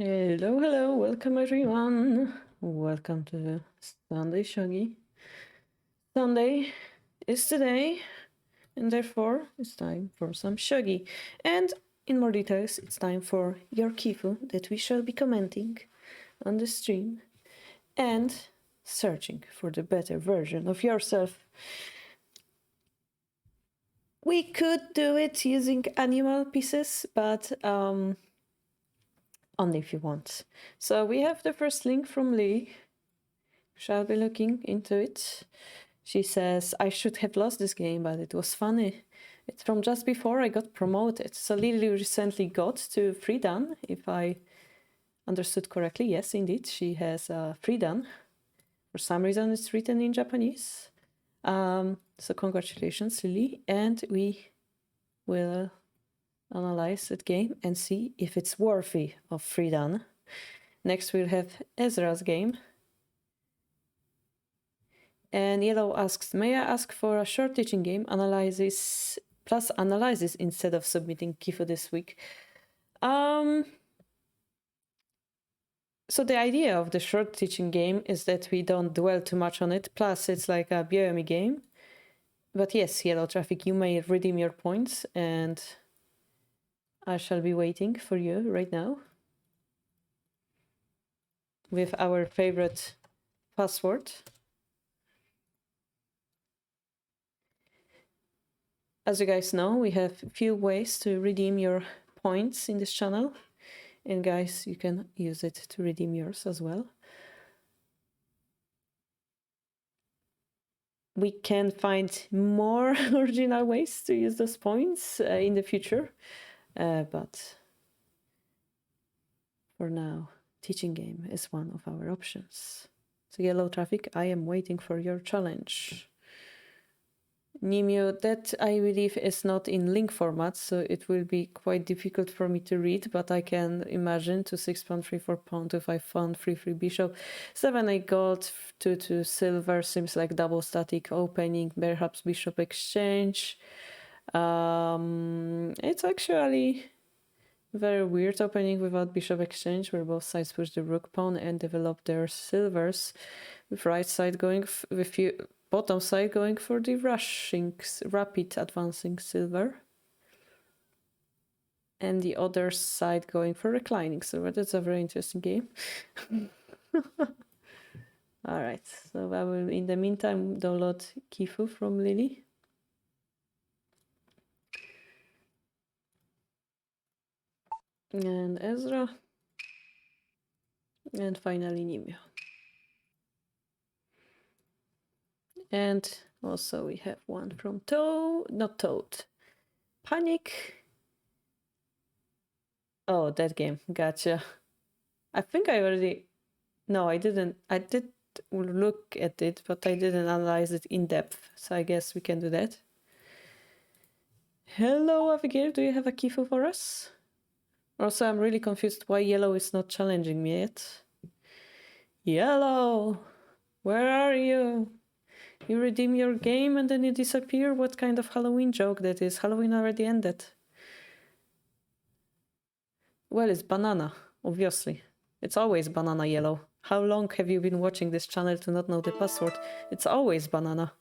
Hello, hello, welcome everyone. Welcome to Sunday Shogi. Sunday is today, and therefore it's time for some Shogi. And in more details, it's time for your Kifu that we shall be commenting on the stream and searching for the better version of yourself. We could do it using animal pieces, but only if you want. So we have the first link from Lee. Shall be looking into it. She says, I should have lost this game, but it was funny. It's from just before I got promoted. So Lily recently got to Freedan, if I understood correctly. Yes, indeed, she has Freedan. For some reason, it's written in Japanese. So congratulations, Lily. And we will analyze that game and see if it's worthy of Freedan. Next, we'll have Ezra's game. And Yellow asks, may I ask for a short teaching game, analysis plus analysis instead of submitting Kifu this week? So the idea of the short teaching game is that we don't dwell too much on it, plus it's like a Biomi game. But yes, Yellow Traffic, you may redeem your points, and I shall be waiting for you right now with our favorite password. As you guys know, we have a few ways to redeem your points in this channel. And guys, you can use it to redeem yours as well. We can find more original ways to use those points in the future. But for now, teaching game is one of our options. So Yellow Traffic, I am waiting for your challenge. Nimio, that I believe is not in link format, so it will be quite difficult for me to read, but I can imagine 2 6 pound, 3 4 pound, 2 5 pound, 3 3 bishop, 7 8 gold, 2 2 silver, seems like double static opening, perhaps bishop exchange. It's actually very weird opening without bishop exchange, where both sides push the rook pawn and develop their silvers, with right side going with you. Bottom side going for the rapid advancing silver. And the other side going for reclining silver. That's a very interesting game. Alright, so I will in the meantime download Kifu from Lily. And Ezra. And finally Nimio. And also we have one from Toad. Panic. Oh, that game. Gotcha. I think I already... No, I didn't. I did look at it, but I didn't analyze it in depth. So I guess we can do that. Hello, Abigail. Do you have a Kifu for us? Also, I'm really confused why Yellow is not challenging me yet. Yellow! Where are you? You redeem your game and then you disappear? What kind of Halloween joke that is? Halloween already ended. Well, it's banana, obviously. It's always banana Yellow. How long have you been watching this channel to not know the password? It's always banana.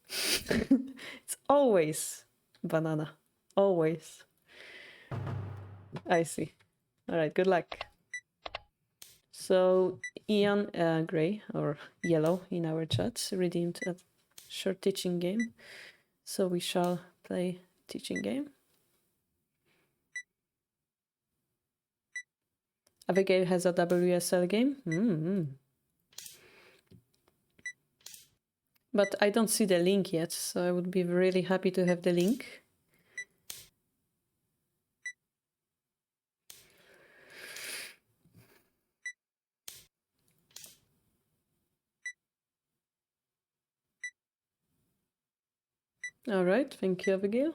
It's always banana. Always. I see. All right, good luck. So Ian Gray, or Yellow in our chat, redeemed a short teaching game. So we shall play teaching game. Abigail has a WSL game. But I don't see the link yet, so I would be really happy to have the link. All right, thank you, Abigail.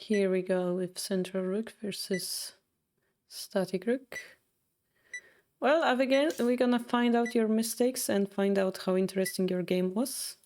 Here we go with central rook versus static rook. Well, Abigail, we're gonna find out your mistakes and find out how interesting your game was.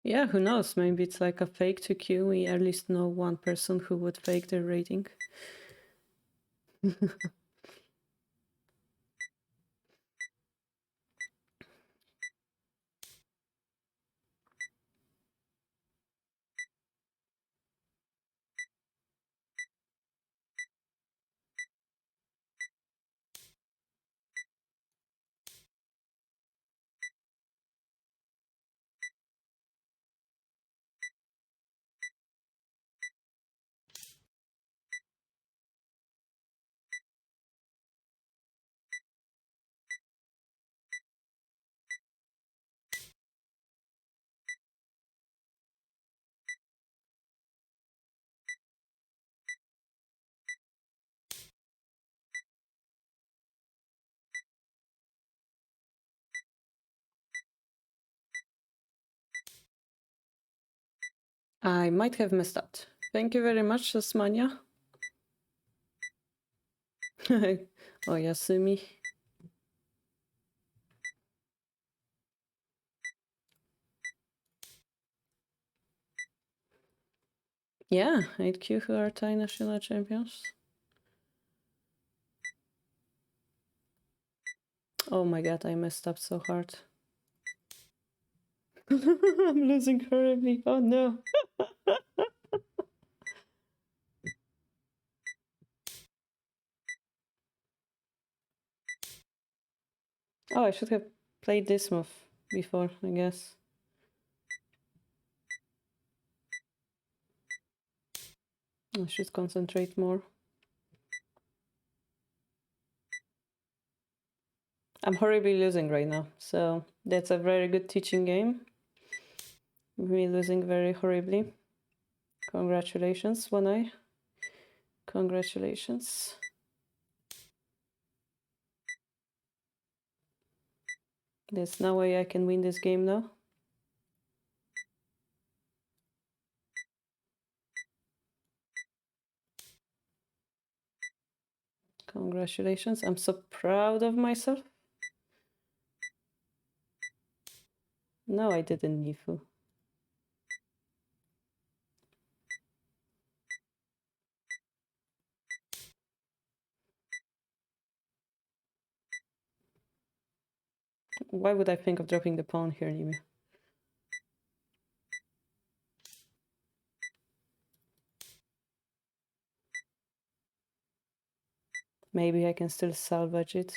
Yeah, who knows? Maybe it's like a fake to queue. We at least know one person who would fake their rating. I might have messed up. Thank you very much, Tasmania. Oh, Yasumi. Yeah, 8Q who are Thai national champions. Oh my god, I messed up so hard. I'm losing horribly. Oh no. Oh, I should have played this move before, I guess. I should concentrate more. I'm horribly losing right now, so that's a very good teaching game. Me losing very horribly. Congratulations, One Eye. Congratulations. There's no way I can win this game now. Congratulations. I'm so proud of myself. No, I didn't, Nifu. Why would I think of dropping the pawn here, Nimu? Maybe I can still salvage it.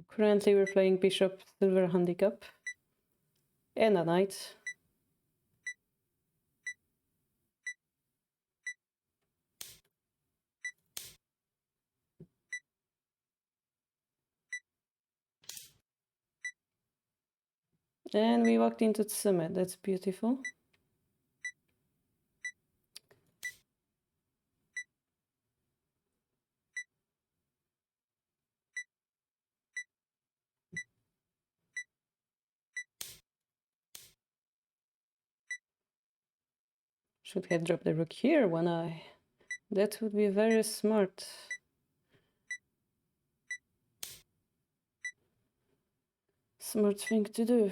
Currently we're playing bishop silver handicap and a knight. And we walked into Tsume. That's beautiful. Should have dropped the rook here, one eye. That would be very smart. Smart thing to do.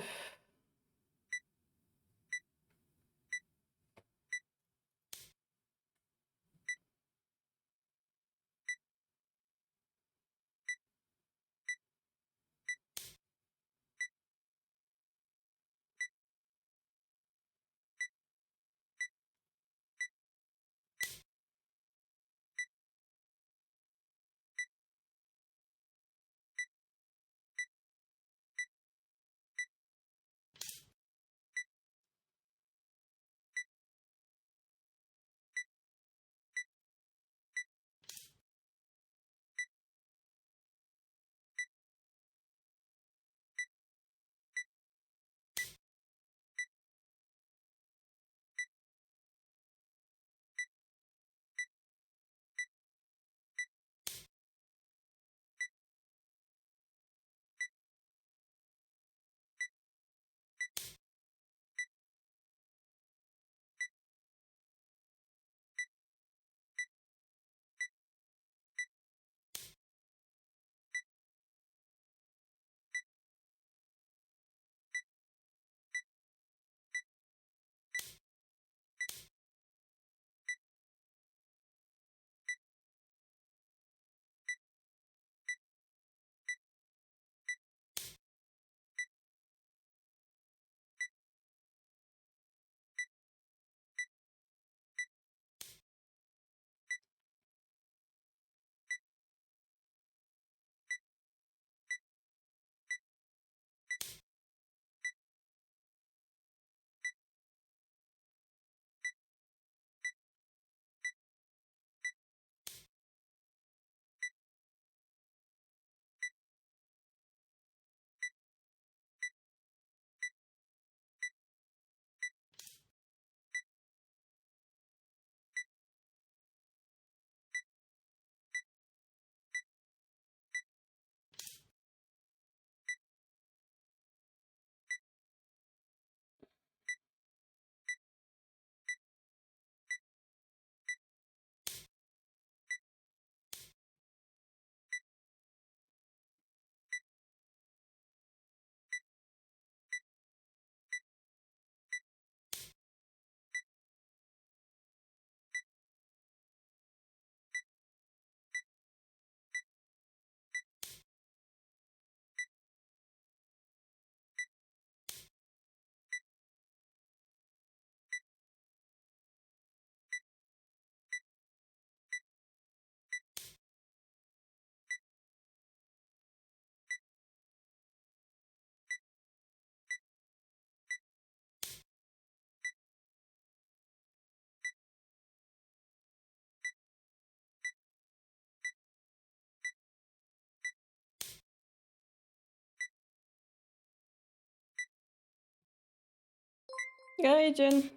Hi, Jen.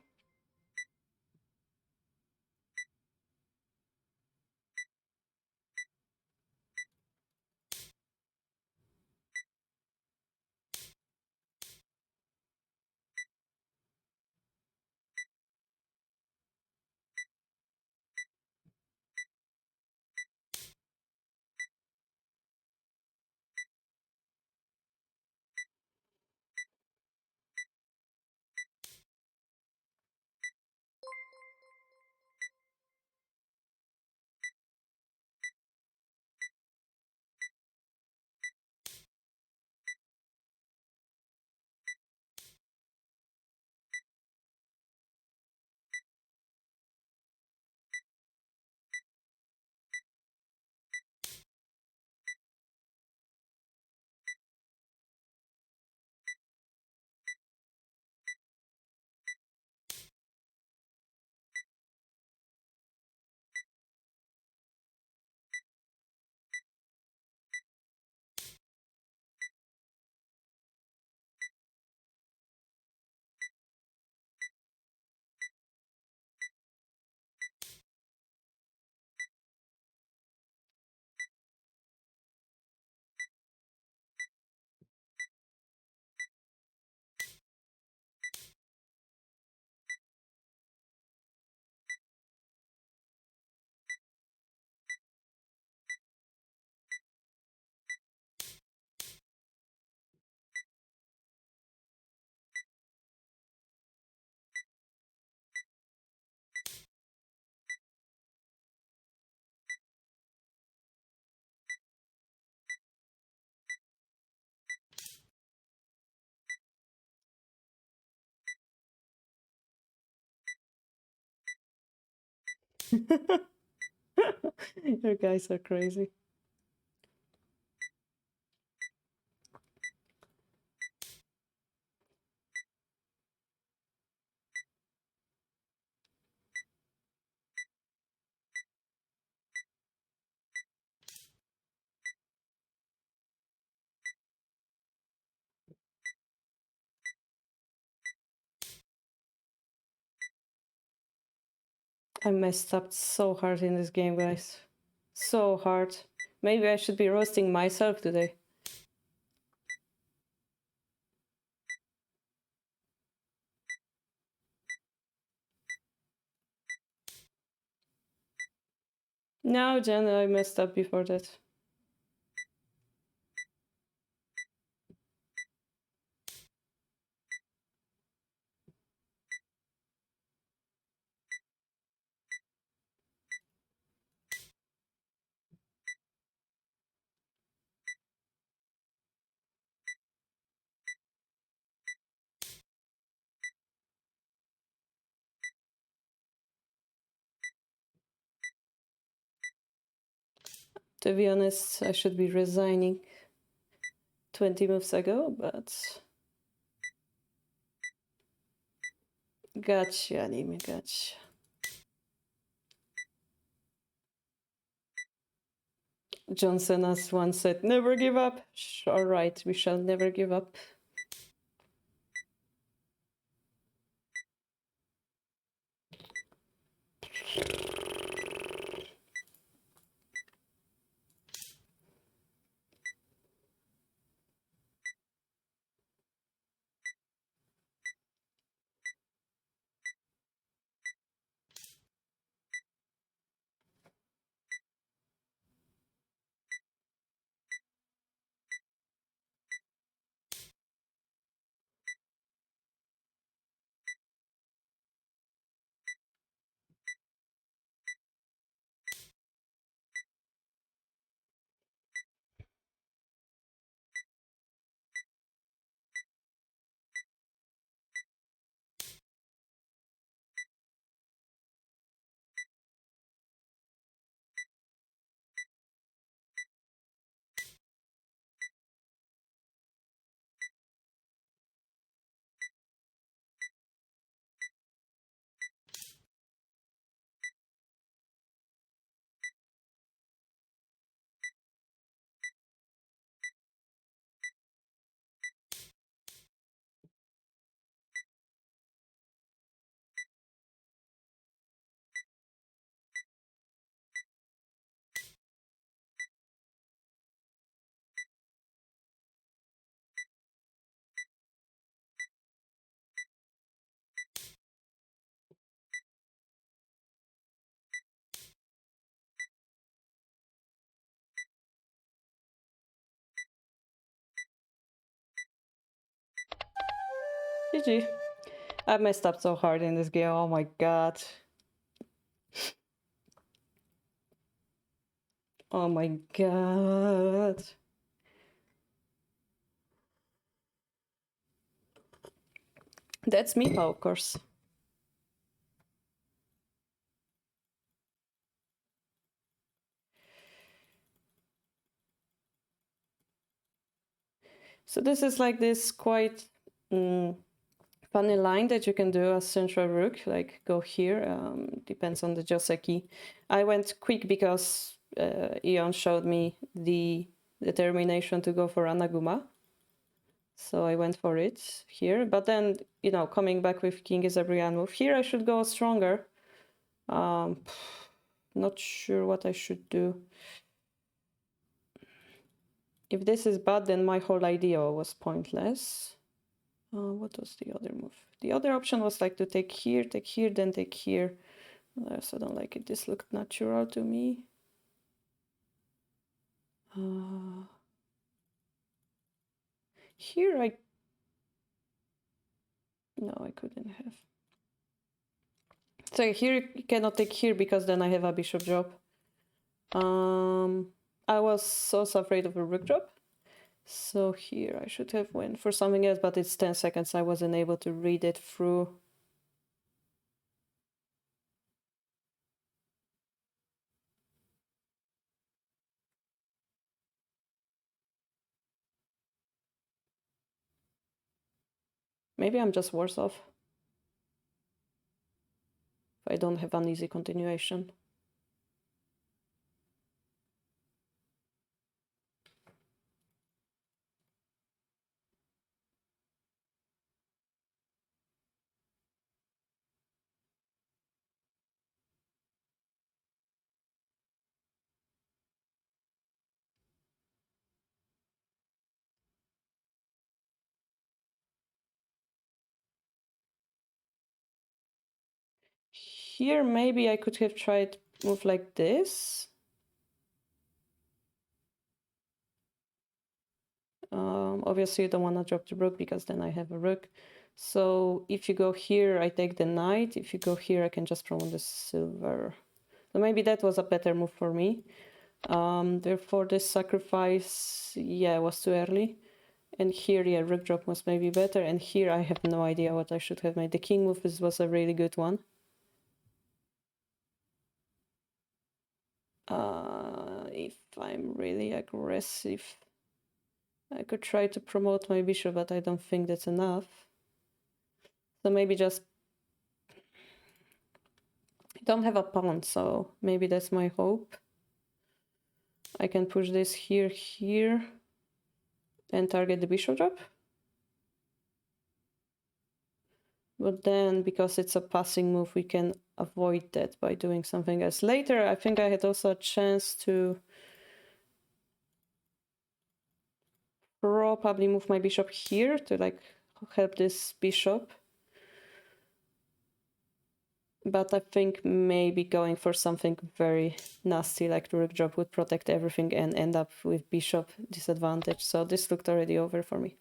You guys are crazy. I messed up so hard in this game, guys. So hard. Maybe I should be roasting myself today. No, Jen, I messed up before that. To be honest, I should be resigning 20 moves ago, but... Gotcha, anime, gotcha. John Cena's once said, never give up. Alright, we shall never give up. GG. I messed up so hard in this game, oh my god. Oh my god. That's me, of course. So this is like this quite funny line that you can do as central rook, like go here, depends on the Joseki. I went quick because Ion showed me the determination to go for Anaguma. So I went for it here, but then, you know, coming back with king is a brilliant move. Here I should go stronger. Not sure what I should do. If this is bad, then my whole idea was pointless. What was the other move? The other option was like to take here, then take here. I also don't like it. This looked natural to me. Here I... No, I couldn't have. So here you cannot take here because then I have a bishop drop. I was also afraid of a rook drop. So here I should have went for something else, but it's 10 seconds. I wasn't able to read it through. Maybe I'm just worse off if I don't have an easy continuation. Here, maybe I could have tried move like this. Obviously, you don't want to drop the rook because then I have a rook. So if you go here, I take the knight. If you go here, I can just promote the silver. So maybe that was a better move for me. Therefore, this sacrifice, yeah, was too early. And here, yeah, rook drop was maybe better. And here, I have no idea what I should have made. The king move was a really good one. If I'm really aggressive, I could try to promote my bishop, but I don't think that's enough. So maybe just... I don't have a pawn, so maybe that's my hope. I can push this here, and target the bishop drop. But then, because it's a passing move, we can avoid that by doing something else. Later, I think I had also a chance to probably move my bishop here to like help this bishop. But I think maybe going for something very nasty like the rook drop would protect everything and end up with bishop disadvantage. So this looked already over for me.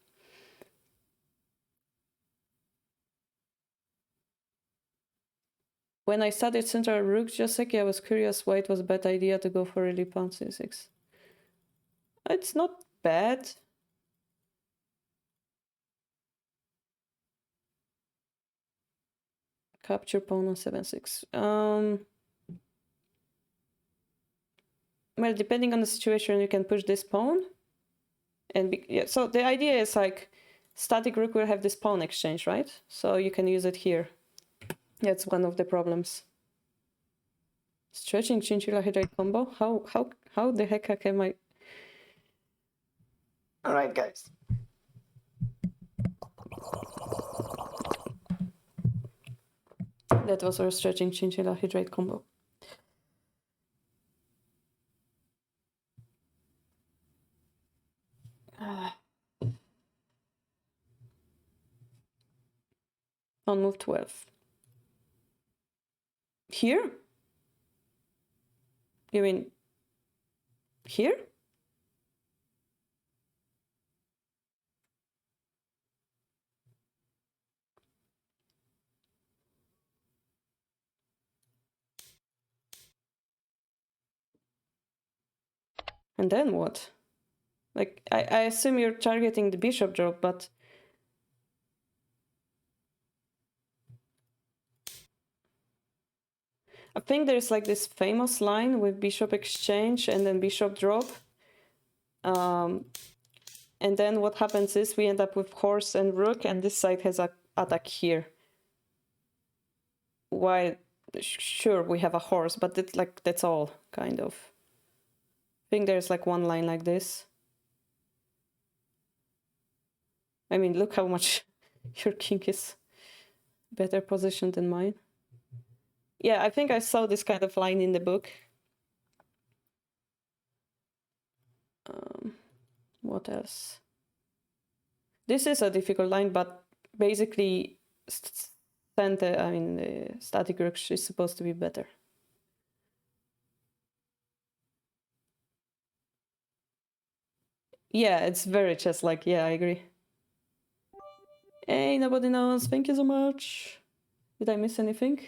When I studied central rook Joseki, I was curious why it was a bad idea to go for really pawn c6. It's not bad. Capture pawn on 7-6. Well, depending on the situation, you can push this pawn. And yeah, so the idea is like static rook will have this pawn exchange, right? So you can use it here. That's one of the problems. Stretching chinchilla head combo. How the heck am I? All right, guys. That was our stretching chinchilla hydrate combo. On move 12. Here? You mean here? And then what? Like, I assume you're targeting the bishop drop, but... I think there's like this famous line with bishop exchange and then bishop drop. And then what happens is we end up with horse and rook, and this side has a attack here. While, sure, we have a horse, but it's like, that's all, kind of. I think there's like one line like this. I mean, look how much your king is better positioned than mine. Yeah, I think I saw this kind of line in the book. What else? This is a difficult line, but basically, the static rook is supposed to be better. Yeah, it's very chess-like. Yeah, I agree. Hey, nobody knows. Thank you so much. Did I miss anything?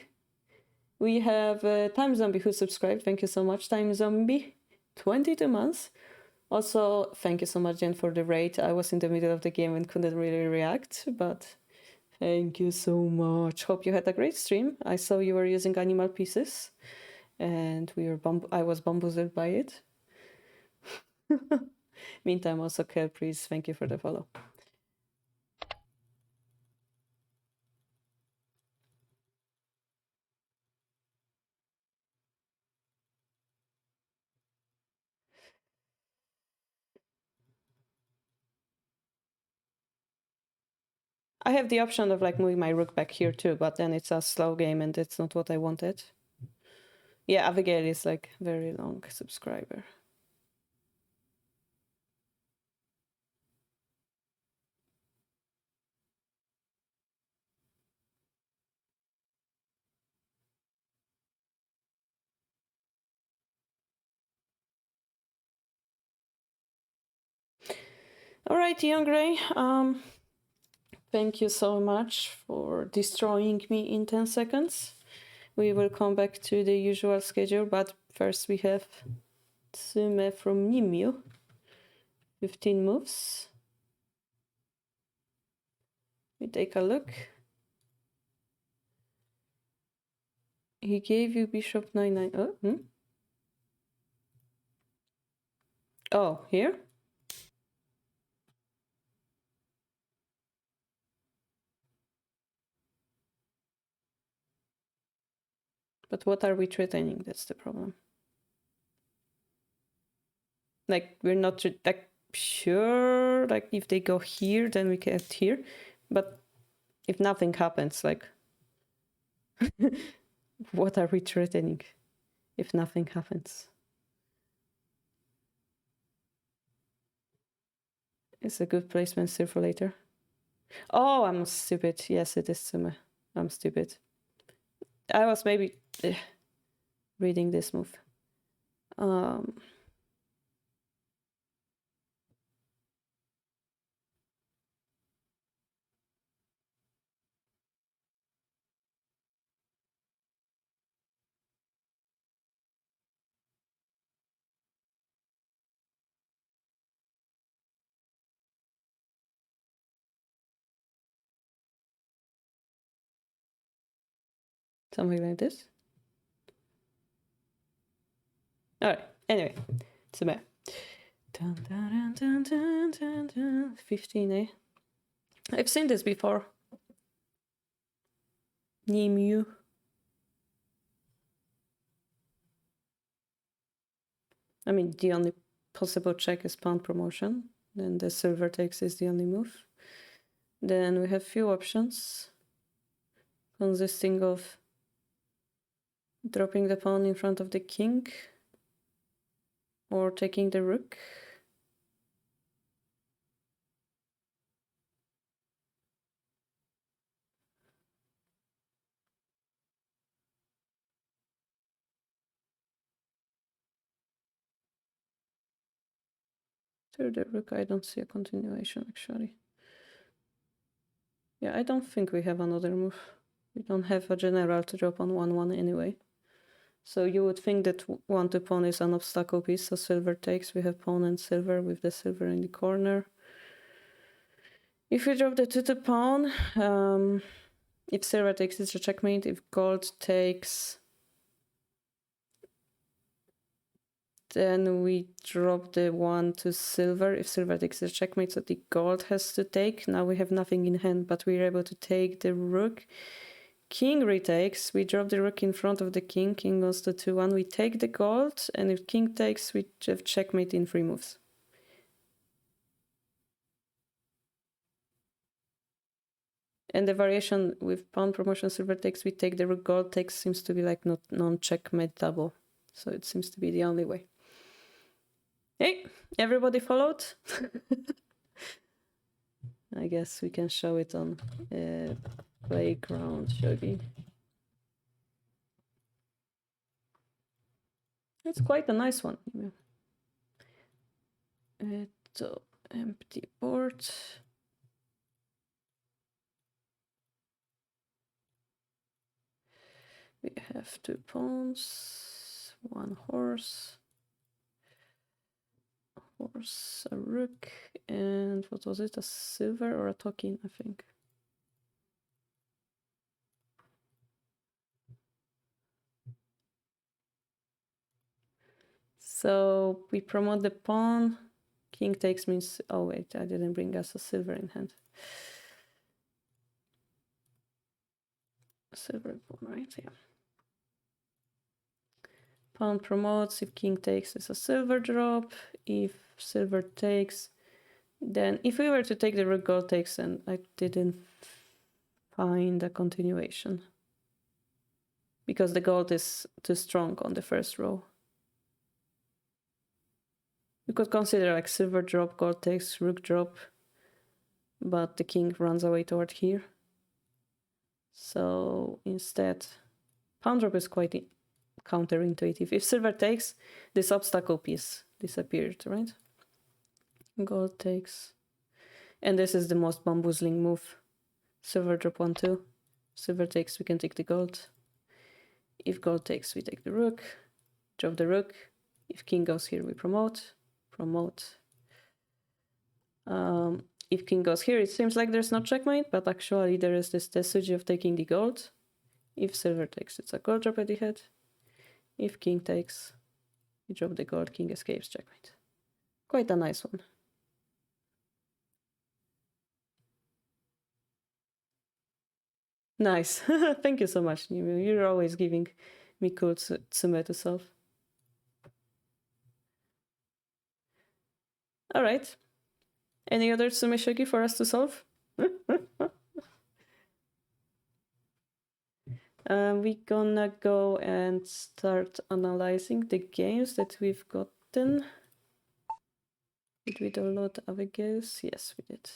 We have Time Zombie who subscribed. Thank you so much, Time Zombie. 22 months. Also, thank you so much, Jen, for the raid. I was in the middle of the game and couldn't really react, but thank you so much. Hope you had a great stream. I saw you were using animal pieces, and I was bamboozled by it. Meantime, also, Kel, please, thank you for the follow. I have the option of like moving my rook back here too, but then it's a slow game and it's not what I wanted. Yeah, Abigail is like very long subscriber. All right, Young Gray. Thank you so much for destroying me in 10 seconds. We will come back to the usual schedule, but first we have Tsume from Nimyu. 15 moves. We take a look. He gave you bishop 9-9. Oh, Oh, here? But what are we threatening? That's the problem. Like, we're not like sure. Like, if they go here, then we get here. But if nothing happens, like, what are we threatening if nothing happens? It's a good placement still for later. Oh, I'm stupid. Yes, it is Tsume. I'm stupid. I was maybe reading this move. Something like this. All right. Anyway, Tsume. 15, eh? I've seen this before. Nimyu. I mean, the only possible check is pawn promotion. Then the silver takes is the only move. Then we have few options consisting of dropping the pawn in front of the king or taking the rook. To the rook, I don't see a continuation actually. Yeah, I don't think we have another move. We don't have a general to drop on 1-1 anyway. So you would think that 1-2 pawn is an obstacle piece, so silver takes. We have pawn and silver with the silver in the corner. If we drop the 2-2 pawn, if silver takes, it's a checkmate. If gold takes, then we drop the 1 to silver. If silver takes, it's a checkmate, so the gold has to take. Now we have nothing in hand, but we're able to take the rook. King retakes, we drop the rook in front of the king, king goes to 2-1, we take the gold, and if king takes, we have checkmate in 3 moves. And the variation with pawn promotion, silver takes, we take the rook, gold takes seems to be like not non-checkmate double. So it seems to be the only way. Hey, everybody followed? I guess we can show it on playground, Shogi. It's quite a nice one. Empty board. We have 2 pawns, 1 horse, a rook, and what was it? A silver or a token, I think. So we promote the pawn. King takes means, oh wait, I didn't bring us a silver in hand. A silver pawn, right? Yeah. Pawn promotes. If king takes, it's a silver drop. If silver takes, then if we were to take the rook, gold takes, and I didn't find a continuation. Because the gold is too strong on the first row. You could consider like silver drop, gold takes, rook drop, but the king runs away toward here. So instead, pawn drop is quite counterintuitive. If silver takes, this obstacle piece disappeared, right? Gold takes. And this is the most bamboozling move. Silver drop 1-2. Silver takes, we can take the gold. If gold takes, we take the rook. Drop the rook. If king goes here, we promote. Promote. If king goes here, it seems like there's no checkmate, but actually there is this strategy of taking the gold. If silver takes, it's a gold drop at the head. If king takes, we drop the gold, king escapes, checkmate. Quite a nice one. Nice. Thank you so much, Nimu. You're always giving me cool tsume to solve. All right. Any other tsume shogi for us to solve? We're gonna go and start analyzing the games that we've gotten. Did we download other games? Yes, we did.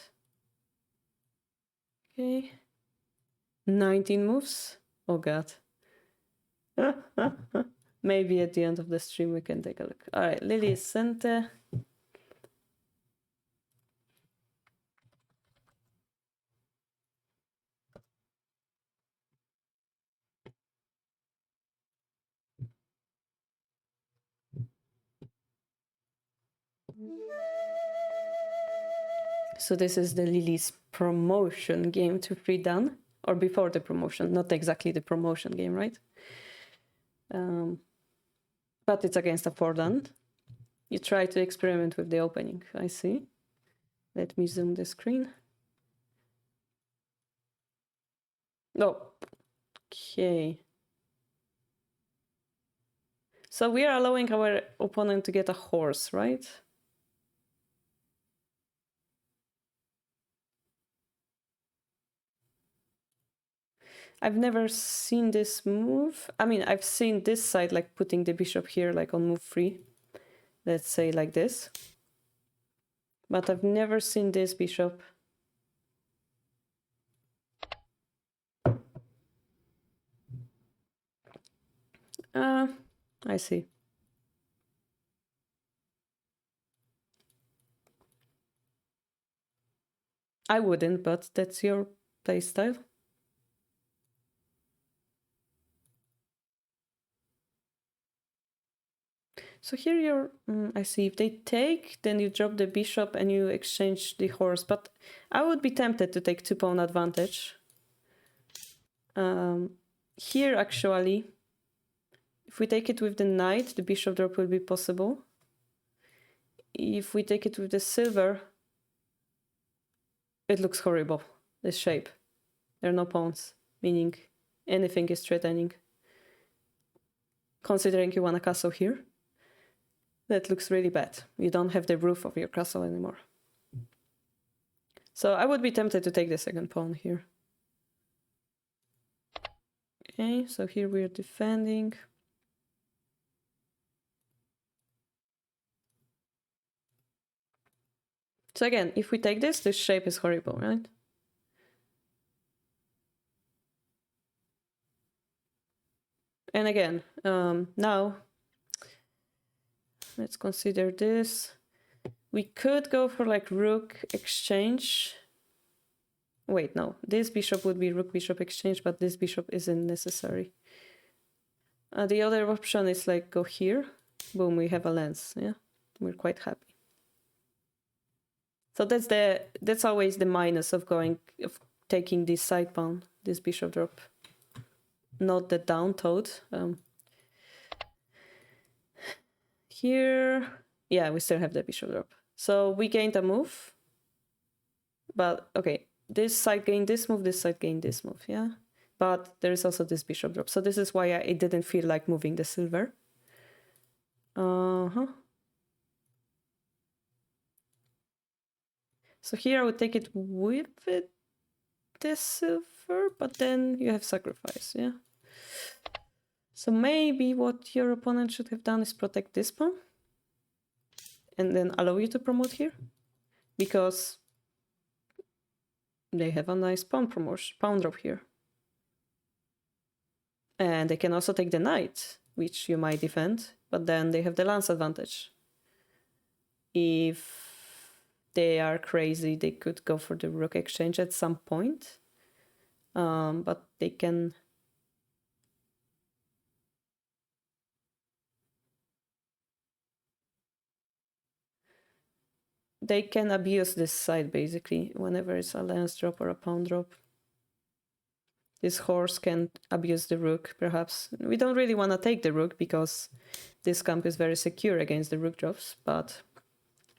Okay. 19 moves? Oh god. Maybe at the end of the stream we can take a look. All right, Lily Sente. So this is the Lily's promotion game to free Dan, or before the promotion, not exactly the promotion game, right? But it's against a 4-dan. You try to experiment with the opening, I see. Let me zoom the screen. Oh, okay. So we are allowing our opponent to get a horse, right? I've never seen this move. I mean, I've seen this side, like putting the bishop here, like on move 3. Let's say like this. But I've never seen this bishop. I see. I wouldn't, but that's your playstyle. So here you're, I see, if they take, then you drop the bishop and you exchange the horse. But I would be tempted to take 2-pawn advantage. Here, actually, if we take it with the knight, the bishop drop will be possible. If we take it with the silver, it looks horrible, this shape. There are no pawns, meaning anything is threatening. Considering you want a castle here, that looks really bad. You don't have the roof of your castle anymore. So I would be tempted to take the second pawn here. Okay, so here we're defending. So again, if we take this shape is horrible, right? And again, now, let's consider this. We could go for like rook exchange. Wait, no, this bishop would be rook bishop exchange, but this bishop isn't necessary. The other option is like go here. Boom, we have a lance, yeah? We're quite happy. So that's always the minus of taking this side pawn, this bishop drop. Not the down toad. Here, yeah, we still have the bishop drop. So we gained a move. But okay, this side gained this move, this side gained this move, yeah? But there is also this bishop drop. So this is why it didn't feel like moving the silver. So here I would take it with it. this silver, but then you have sacrifice, yeah? So maybe what your opponent should have done is protect this pawn and then allow you to promote here, because they have a nice pawn promotion, pawn drop here. And they can also take the knight, which you might defend, but then they have the lance advantage. If they are crazy, they could go for the rook exchange at some point. But they can... They can abuse this side, basically, whenever it's a lance drop or a pawn drop. This horse can abuse the rook, perhaps. We don't really want to take the rook, because this camp is very secure against the rook drops, but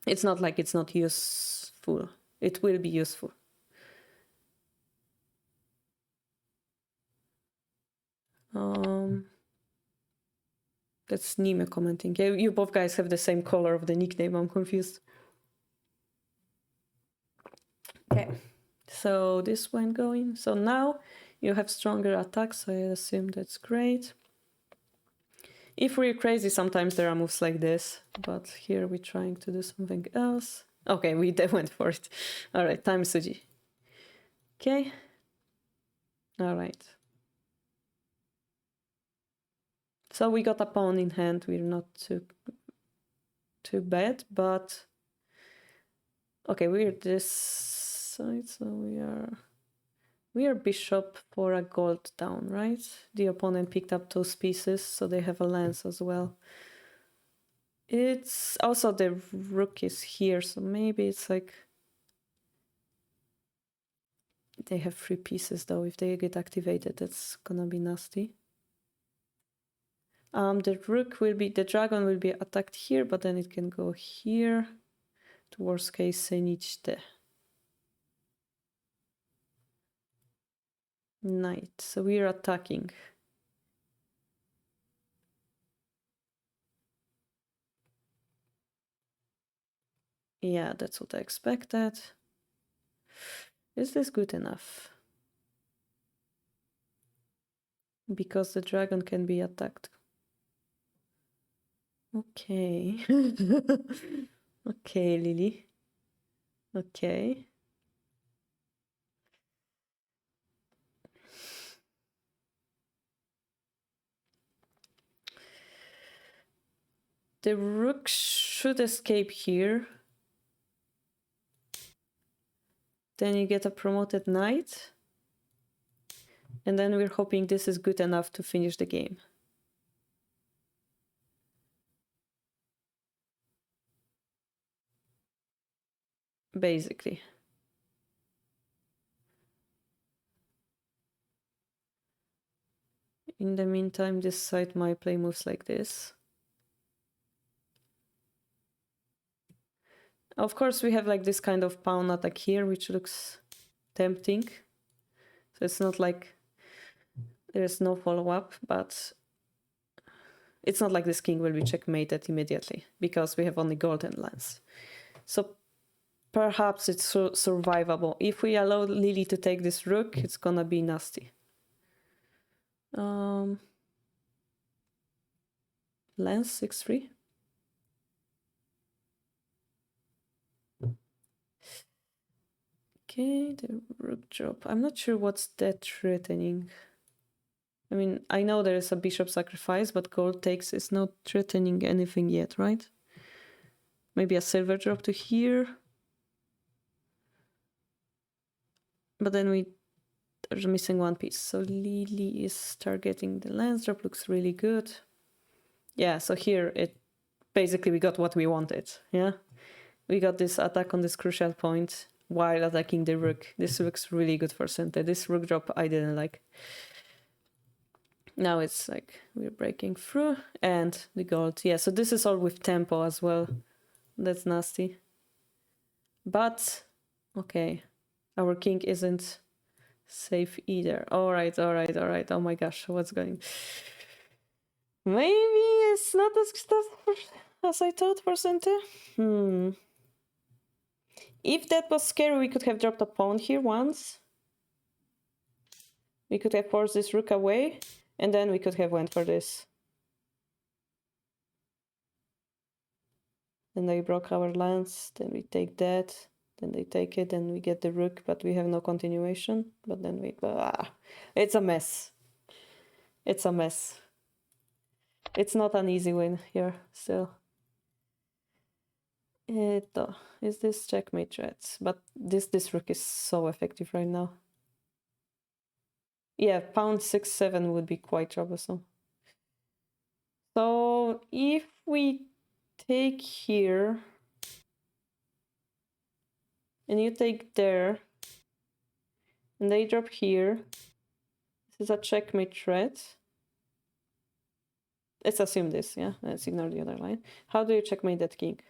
it's not like it's not useful. It will be useful. That's Nime commenting. Yeah, you both guys have the same color of the nickname. I'm confused. Okay, so this went going. So now you have stronger attacks, so I assume that's great. If we're crazy, sometimes there are moves like this, but here we're trying to do something else. Okay, we went for it. All right, time Suji. Okay. All right. So we got a pawn in hand. We're not too bad, but okay, we're this side, so we are bishop for a gold down, right? The opponent picked up 2 pieces, so they have a lance as well. It's also the rook is here, so maybe it's like they have 3 pieces though. If they get activated, that's gonna be nasty. The dragon will be attacked here, but then it can go here. To worst case, Senichte. Knight. So we are attacking. Yeah, that's what I expected. Is this good enough? Because the dragon can be attacked. Okay. Okay, Lily. Okay. The rook should escape here. Then you get a promoted knight. And then we're hoping this is good enough to finish the game. Basically. In the meantime, this side might play moves like this. Of course, we have like this kind of pawn attack here, which looks tempting. So it's not like there's no follow-up, but it's not like this king will be checkmated immediately, because we have only golden lance. So perhaps it's survivable. If we allow Lily to take this rook, it's gonna be nasty. Lance 6-3. Okay, the rook drop. I'm not sure what's that threatening. I mean, I know there is a bishop sacrifice, but gold takes is not threatening anything yet, right? Maybe a silver drop to here. But then we are missing 1 piece. So Lily is targeting the lance drop. Looks really good. Yeah, so here it basically we got what we wanted. Yeah, we got this attack on this crucial point while attacking the rook. This looks really good for center. This rook drop I didn't like. Now it's like we're breaking through, and the gold. Yeah, so this is all with tempo as well. That's nasty. But okay, our king isn't safe either. All right. Oh my gosh, what's going? Maybe it's not as tough as I thought for center. If that was scary, we could have dropped a pawn here once. We could have forced this rook away, and then we could have went for this. Then they broke our lance, then we take that, then they take it, and we get the rook, but we have no continuation. But then we... it's a mess. It's a mess. It's not an easy win here, still. Is this checkmate threats? But this rook is so effective right now. Yeah, pawn 6-7 would be quite troublesome. So if we take here and you take there and they drop here, this is a checkmate threat. Let's assume this, yeah? Let's ignore the other line. How do you checkmate that king?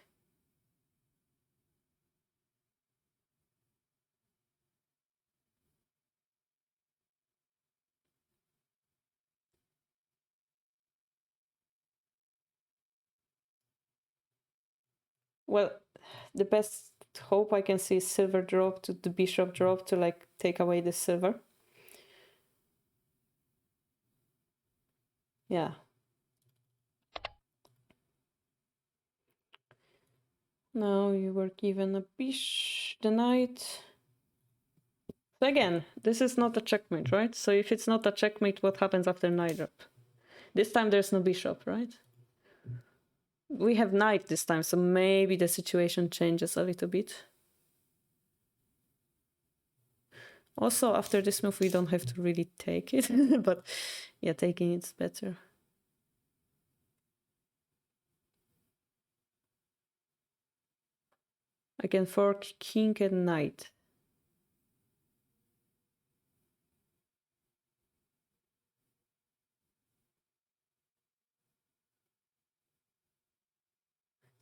Well, the best hope I can see is silver drop to the bishop drop to like take away the silver. Yeah. Now you work even a the knight. So again, this is not a checkmate, right? So if it's not a checkmate, what happens after knight drop? This time there's no bishop, right? We have knight this time, so maybe the situation changes a little bit. Also, after this move, we don't have to really take it, but yeah, taking it's better. I can fork king and knight.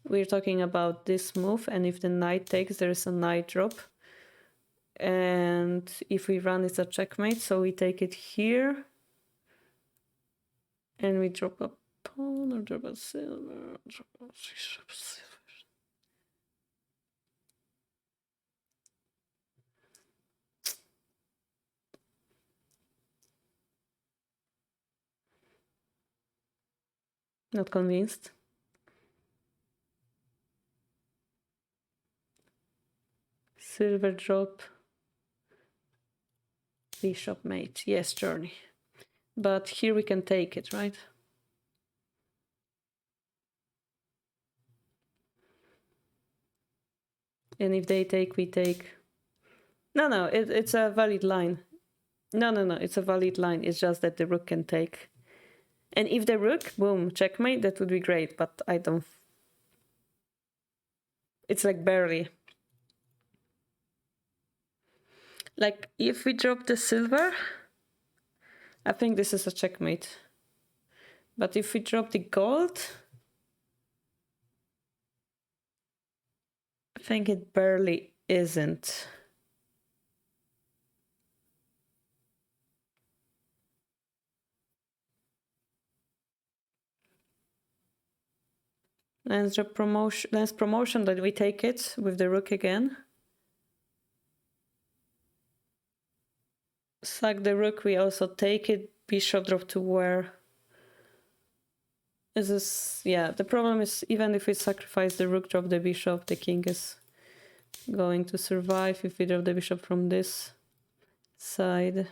We're talking about this move, and if the knight takes, there is a knight drop. And if we run, it's a checkmate, so we take it here. And we drop a pawn or drop a silver. Drop a silver. Not convinced. Silver drop. Bishop mate. Yes, journey. But here we can take it, right? And if they take, we take. No, it's a valid line. No, it's a valid line. It's just that the rook can take. And if the rook, boom, checkmate, that would be great. But I don't. It's like barely. Like, if we drop the silver, I think this is a checkmate. But if we drop the gold, I think it barely isn't. Lance promotion, that we take it with the rook again. Sack the rook, we also take it. Bishop drop to where? Is this, yeah, the problem is even if we sacrifice the rook, drop the bishop, the king is going to survive. If we drop the bishop from this side,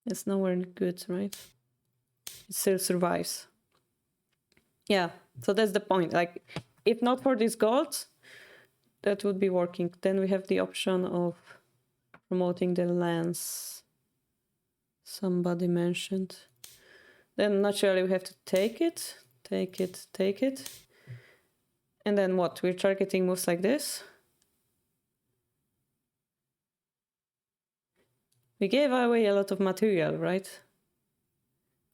it's nowhere good, right? It still survives. Yeah, so that's the point. Like, if not for this gold, that would be working. Then we have the option of promoting the lance. Somebody mentioned. Then naturally we have to take it. And then what? We're targeting moves like this. We gave away a lot of material, right?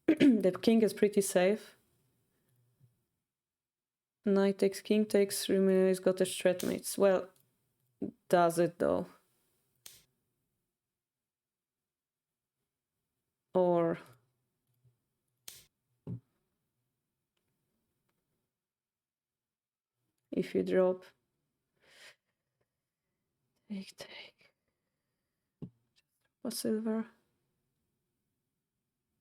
The king is pretty safe. Knight takes, king takes, he's got a threat mates. Well, does it though? Or if you drop, take. for silver.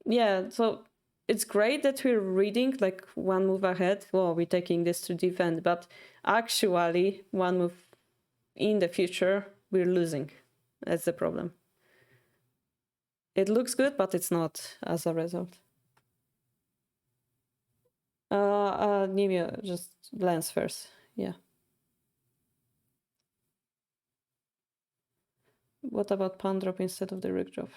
Yeah, so it's great that we're reading like one move ahead. Well, we're taking this to defend, but actually one move in the future, we're losing. That's the problem. It looks good, but it's not as a result. Nimio, just glance first. Yeah. What about pawn drop instead of the rook drop?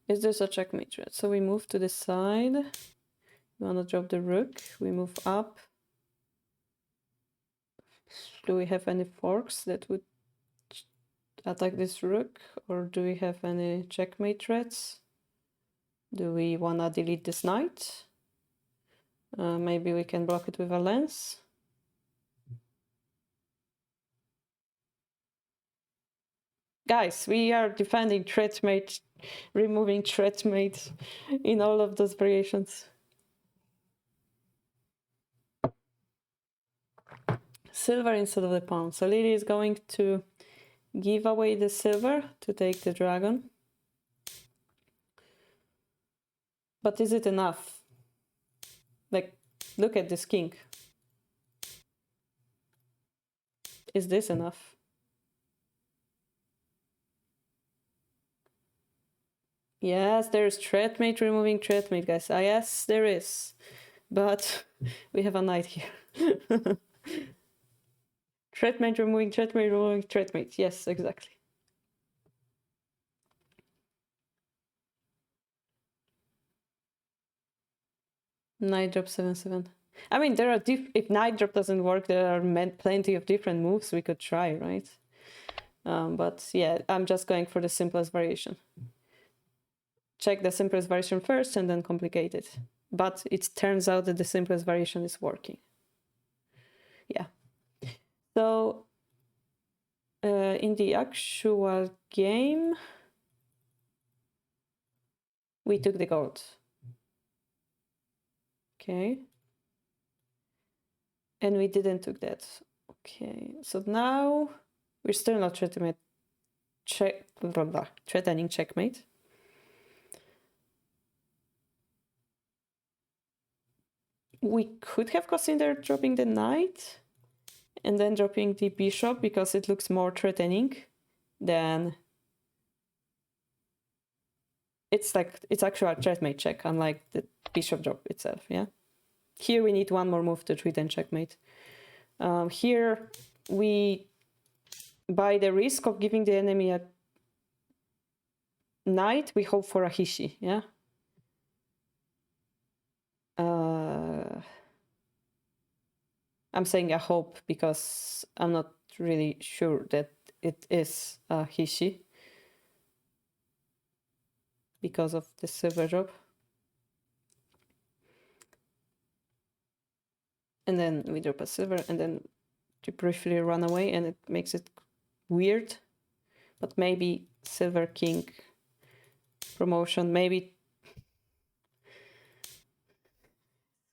Is this a checkmate threat? So we move to the side. We want to drop the rook. We move up. Do we have any forks that would attack this rook? Or do we have any checkmate threats? Do we want to delete this knight? Maybe we can block it with a lance. Guys, we are defending threatmate, removing threatmate in all of those variations. Silver instead of the pawn. So Lily is going to give away the silver to take the dragon. But is it enough? Like, look at this king. Is this enough? Yes, there's threatmate removing threatmate, guys. Yes, there is. But we have a knight here. Threatmate removing threatmate removing threatmate. Yes, exactly. Knight drop 7/7. I mean, there are if knight drop doesn't work, there are plenty of different moves we could try, right? But yeah, I'm just going for the simplest variation. Check the simplest variation first and then complicate it. But it turns out that the simplest variation is working. Yeah. So in the actual game, we took the gold. Okay. And we didn't took that. Okay. So now we're still not threatening checkmate. We could have considered dropping the knight and then dropping the bishop because it looks more threatening than it's actually a checkmate check, unlike the bishop drop itself. Yeah. Here we need one more move to threaten checkmate. Here we, by the risk of giving the enemy a knight, we hope for a hishi. Yeah. I'm saying I hope because I'm not really sure that it is a hishi because of the silver drop. And then we drop a silver and then to briefly run away, and it makes it weird. But maybe silver king promotion, maybe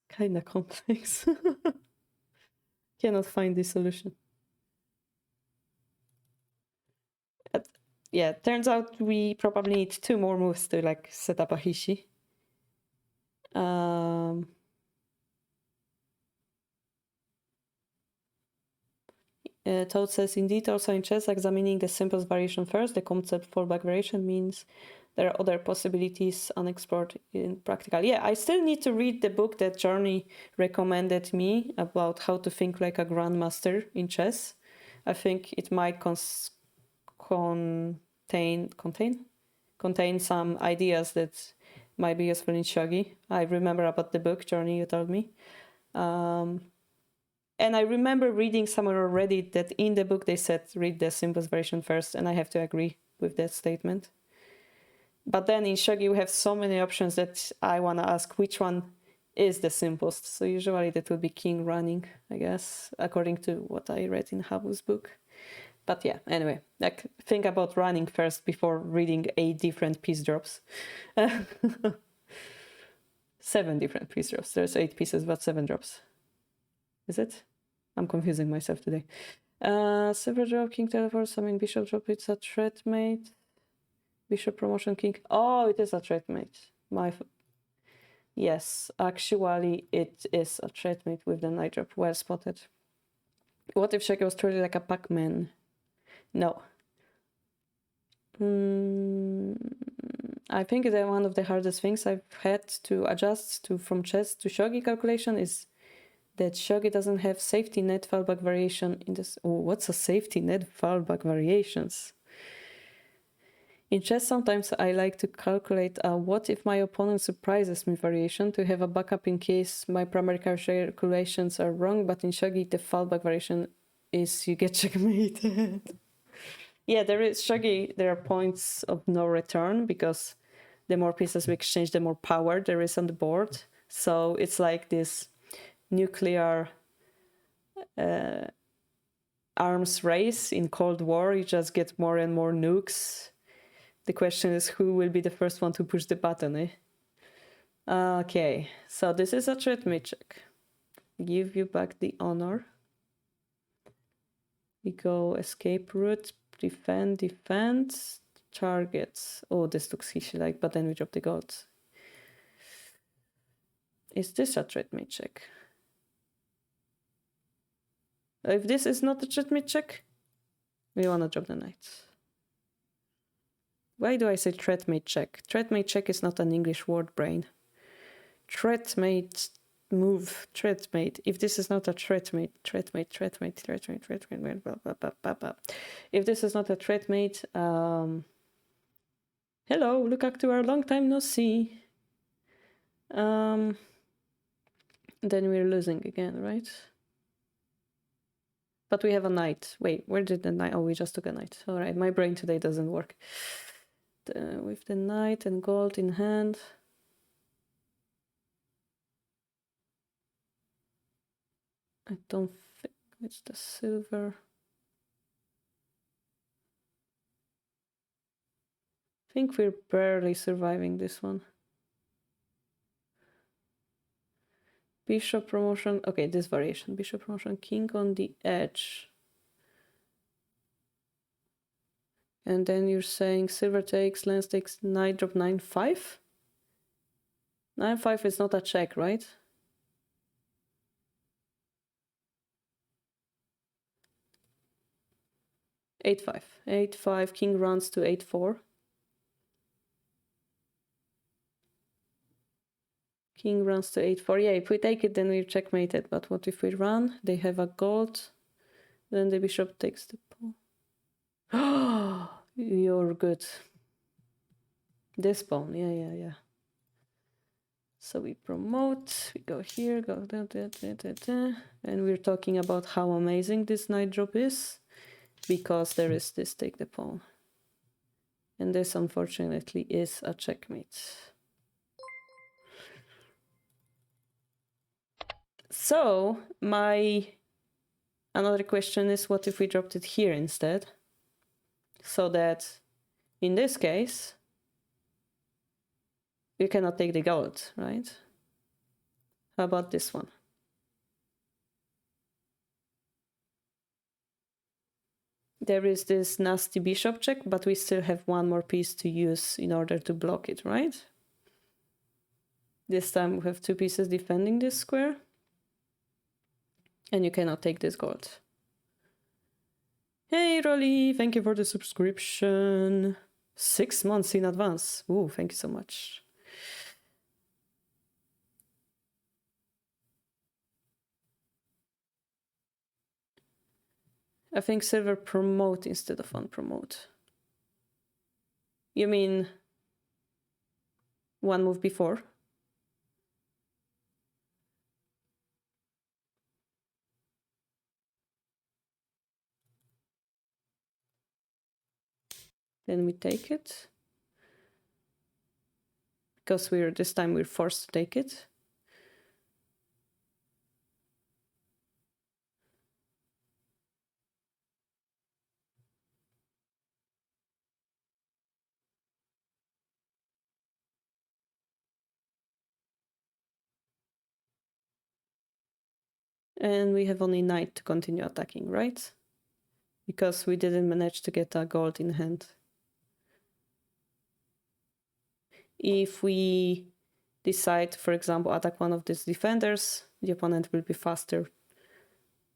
kind of complex. Cannot find the solution. Yeah, turns out we probably need 2 more moves to like set up a hishi. Toad says, indeed, also in chess, examining the simplest variation first, the concept fallback variation means there are other possibilities unexplored in practical. Yeah, I still need to read the book that Journey recommended me about how to think like a grandmaster in chess. I think it might contain some ideas that might be useful in Shogi. I remember about the book, Journey, you told me. And I remember reading somewhere already that in the book they said read the simplest version first, and I have to agree with that statement. But then in Shogi we have so many options that I want to ask which one is the simplest. So usually that would be king running, I guess, according to what I read in Habu's book. But yeah, anyway, like think about running first before reading 8 different piece drops. 7 different piece drops. There's 8 pieces, but 7 drops. Is it? I'm confusing myself today. Silver drop, king teleports. I mean, bishop drop, it's a threat mate. Bishop promotion, king. Oh, it is a threat mate. Yes, actually, it is a threat mate with the knight drop. Well spotted. What if Shogi was treated like a Pac-Man? No. I think that one of the hardest things I've had to adjust to from chess to Shogi calculation is that Shogi doesn't have safety net fallback variation in this. Oh, what's a safety net fallback variations? In chess, sometimes I like to calculate a what if my opponent surprises me variation to have a backup in case my primary calculations are wrong, but in Shogi, the fallback variation is you get checkmated. Yeah, there is Shogi, there are points of no return because the more pieces we exchange, the more power there is on the board. So it's like this nuclear arms race in Cold War. You just get more and more nukes. The question is who will be the first one to push the button, eh? Okay, so this is a threat mate check. Give you back the honor. We go escape route, defend, targets. Oh, this looks fishy like, but then we drop the gold. Is this a threat mate check? If this is not a threat mate check, we wanna drop the knight. Why do I say threat mate check? Threat mate check is not an English word, brain. Threat mate move, threat mate. If this is not a threat mate, blah, blah, blah, blah, blah. If this is not a threat mate, hello, look back to our long time no see. Then we're losing again, right? But we have a knight. Wait, where did the knight? Oh, we just took a knight. All right, my brain today doesn't work. With the knight and gold in hand. I don't think it's the silver. I think we're barely surviving this one. Bishop promotion. Okay, this variation. Bishop promotion, king on the edge. And then you're saying silver takes, lance takes, knight drop 9-5? 9-5 is not a check, right? Eight five. 8-5, king runs to 8-4. King runs to 8-4. Yeah, if we take it, then we're checkmated. But what if we run? They have a gold. Then the bishop takes the pawn. You're good. This pawn, yeah. So we promote, we go here, go and we're talking about how amazing this knight drop is because there is this take the pawn. And this unfortunately is a checkmate. So another question is what if we dropped it here instead? So that in this case, you cannot take the gold, right? How about this one? There is this nasty bishop check, but we still have one more piece to use in order to block it, right? This time we have two pieces defending this square. And you cannot take this gold. Hey, Rolly, thank you for the subscription. 6 months in advance. Ooh, thank you so much. I think silver promote instead of unpromote. You mean one move before? Then we take it. Because this time we're forced to take it. And we have only knight to continue attacking, right? because we didn't manage to get a gold in hand. If we decide, for example, attack one of these defenders, the opponent will be faster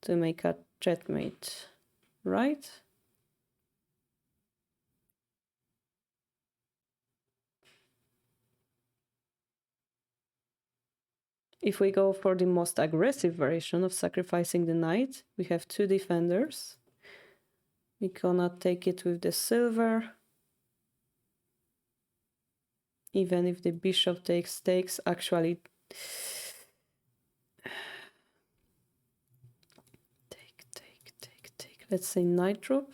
to make a checkmate, right? If we go for the most aggressive version of sacrificing the knight, we have 2 defenders. We cannot take it with the silver. Even if the bishop takes, actually take. Let's say knight drop.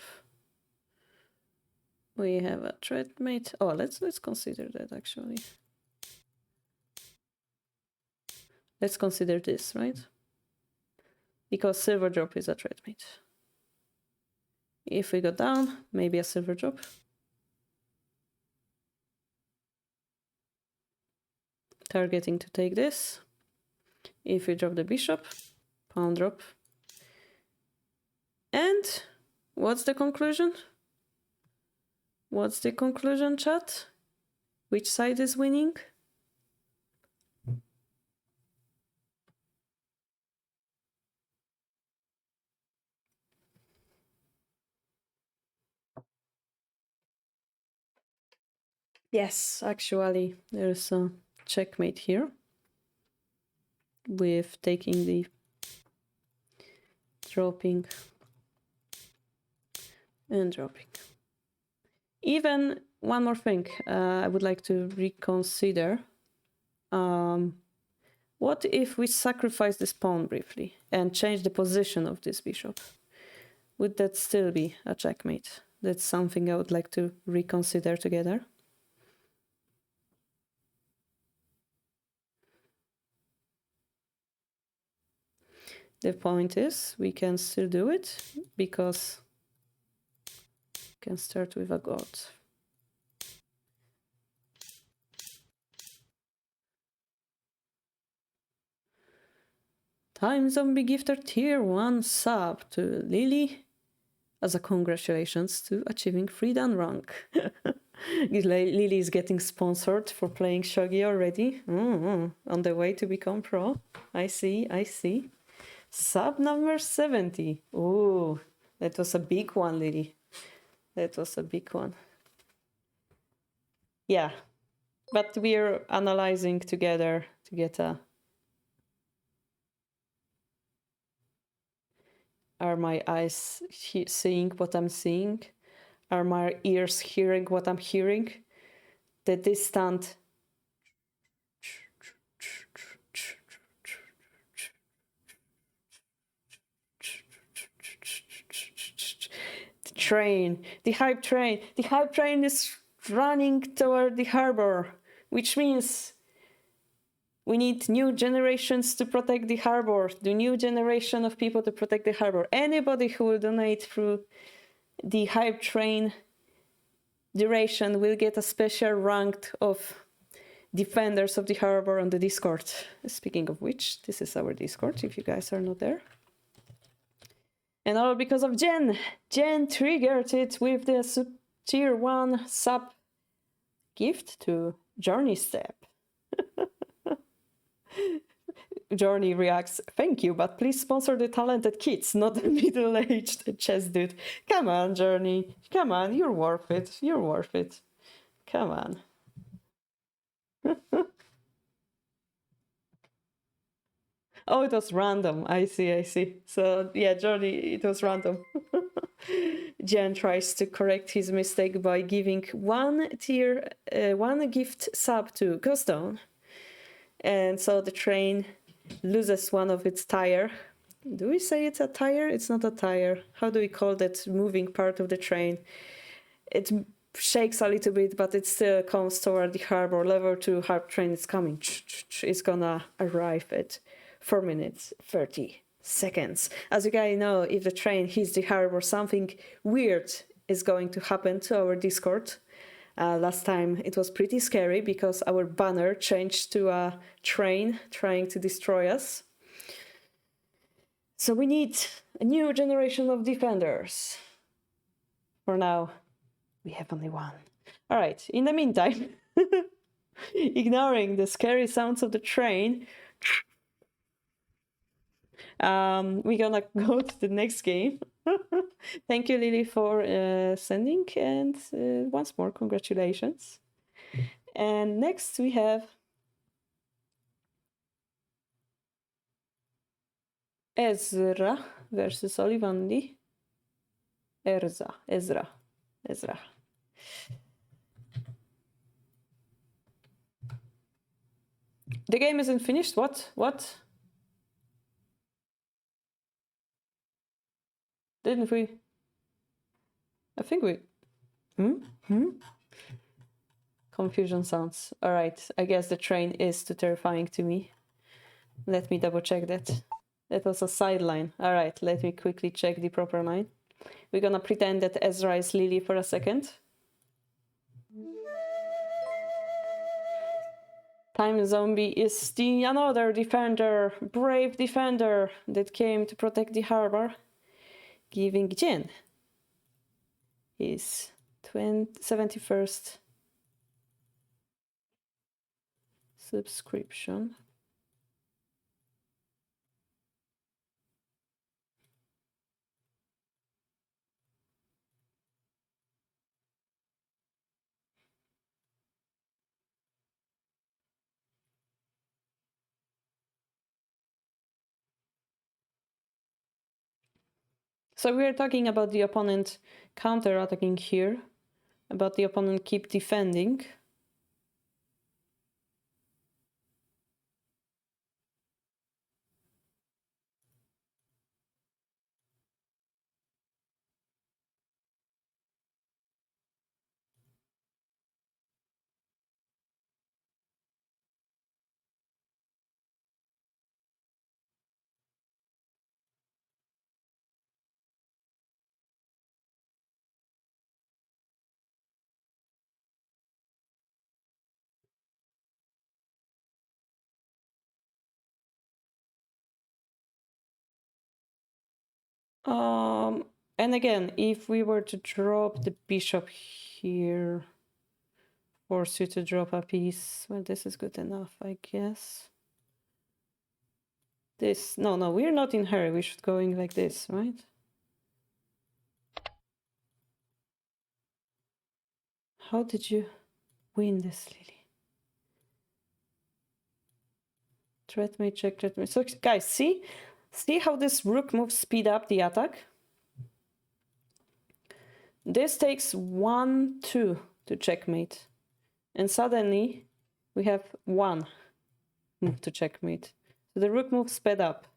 We have a checkmate. Oh, let's consider that actually. Let's consider this, right? Because silver drop is a checkmate. If we go down, maybe a silver drop. Targeting to take this. If we drop the bishop, pawn drop. And what's the conclusion? What's the conclusion, chat? Which side is winning? Yes, actually, there's a checkmate here with taking the dropping and dropping. Even one more thing I would like to reconsider. What if we sacrifice this pawn briefly and change the position of this bishop? Would that still be a checkmate? That's something I would like to reconsider together. The point is, we can still do it because we can start with a god. Time Zombie gifted tier 1 sub to Lily as a congratulations to achieving free dan rank. Lily is getting sponsored for playing Shogi already. On the way to become pro. I see. Sub number 70. Ooh, that was a big one, Lily. That was a big one. Yeah, but we're analyzing together to get a... Are my eyes seeing what I'm seeing? Are my ears hearing what I'm hearing? The distant... The hype train is running toward the harbor, which means we need new generations to protect the harbor, the new generation of people to protect the harbor. Anybody who will donate through the hype train duration will get a special rank of defenders of the harbor on the Discord. Speaking of which, this is our Discord if you guys are not there. And all because of Jen. Jen triggered it with the tier 1 sub gift to Journey Step. Journey reacts, thank you, but please sponsor the talented kids, not the middle-aged chess dude. Come on, Journey. Come on, you're worth it. You're worth it. Come on. Oh, it was random. I see. So, yeah, Journey, it was random. Jen tries to correct his mistake by giving one gift sub to Ghoststone. And so the train loses one of its tire. Do we say it's a tire? It's not a tire. How do we call that moving part of the train? It shakes a little bit, but it still comes toward the harbor. Level 2 harbor train is coming. It's gonna arrive at 4 minutes, 30 seconds. As you guys know, if the train hits the harbor, something weird is going to happen to our Discord. Last time it was pretty scary because our banner changed to a train trying to destroy us. So we need a new generation of defenders. For now, we have only one. All right, in the meantime, ignoring the scary sounds of the train, we're gonna go to the next game. Thank you, Lily, for sending, and once more, congratulations. And next we have Ezra versus Olivandi. Ezra. The game isn't finished. What? Didn't we? I think we. Confusion sounds. All right. I guess the train is too terrifying to me. Let me double check that. That was a sideline. All right. Let me quickly check the proper line. We're gonna pretend that Ezra is Lily for a second. Time Zombie is the another defender, brave defender that came to protect the harbor, giving Jen his 71st subscription. So we are talking about the opponent counter-attacking here, about the opponent keep defending. And again, if we were to drop the bishop here, force you to drop a piece, well, this is good enough, I guess. This, no, we're not in hurry. We should go in like this, right? How did you win this, Lily? Threat check. So guys, see how this rook moves speed up the attack? This takes 1, 2 to checkmate. And suddenly we have 1 move to checkmate. So the rook moves sped up.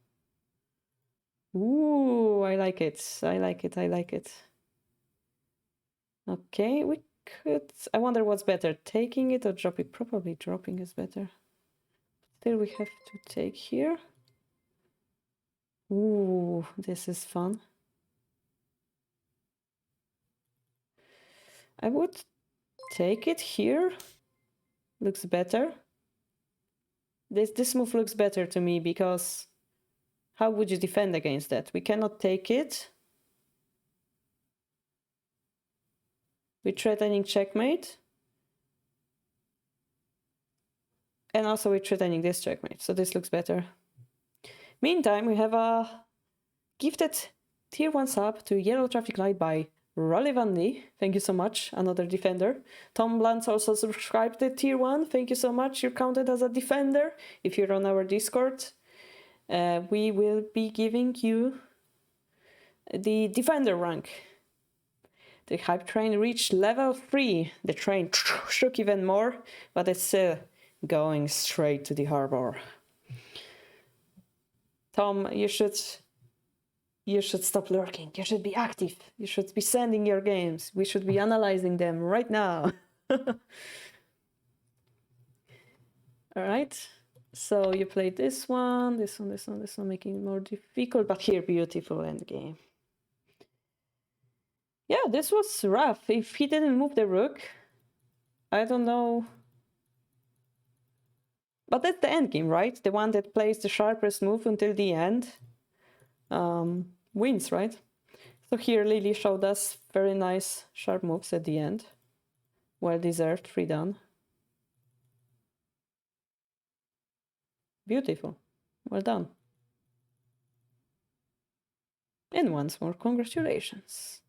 Ooh, I like it. Okay, we could... I wonder what's better, taking it or dropping? Probably dropping is better. Still, we have to take here. Ooh, this is fun. I would take it here. Looks better. This move looks better to me because how would you defend against that? We cannot take it. We're threatening checkmate. And also we're threatening this checkmate, so this looks better. Meantime, we have a gifted tier 1 sub to Yellow Traffic Light by Rolivandi. Thank you so much, another defender. Tom Blantz also subscribed to tier 1. Thank you so much. You're counted as a defender. If you're on our Discord, we will be giving you the defender rank. The hype train reached level 3. The train shook even more, but it's still going straight to the harbor. Tom, you should stop lurking. You should be active. You should be sending your games. We should be analyzing them right now. All right. So you played this one, making it more difficult, but here, beautiful endgame. Yeah, this was rough. If he didn't move the rook, I don't know. But that's the endgame, right? The one that plays the sharpest move until the end wins, right? So here Lily showed us very nice sharp moves at the end. Well deserved, 3 done. Beautiful. Well done. And once more, congratulations.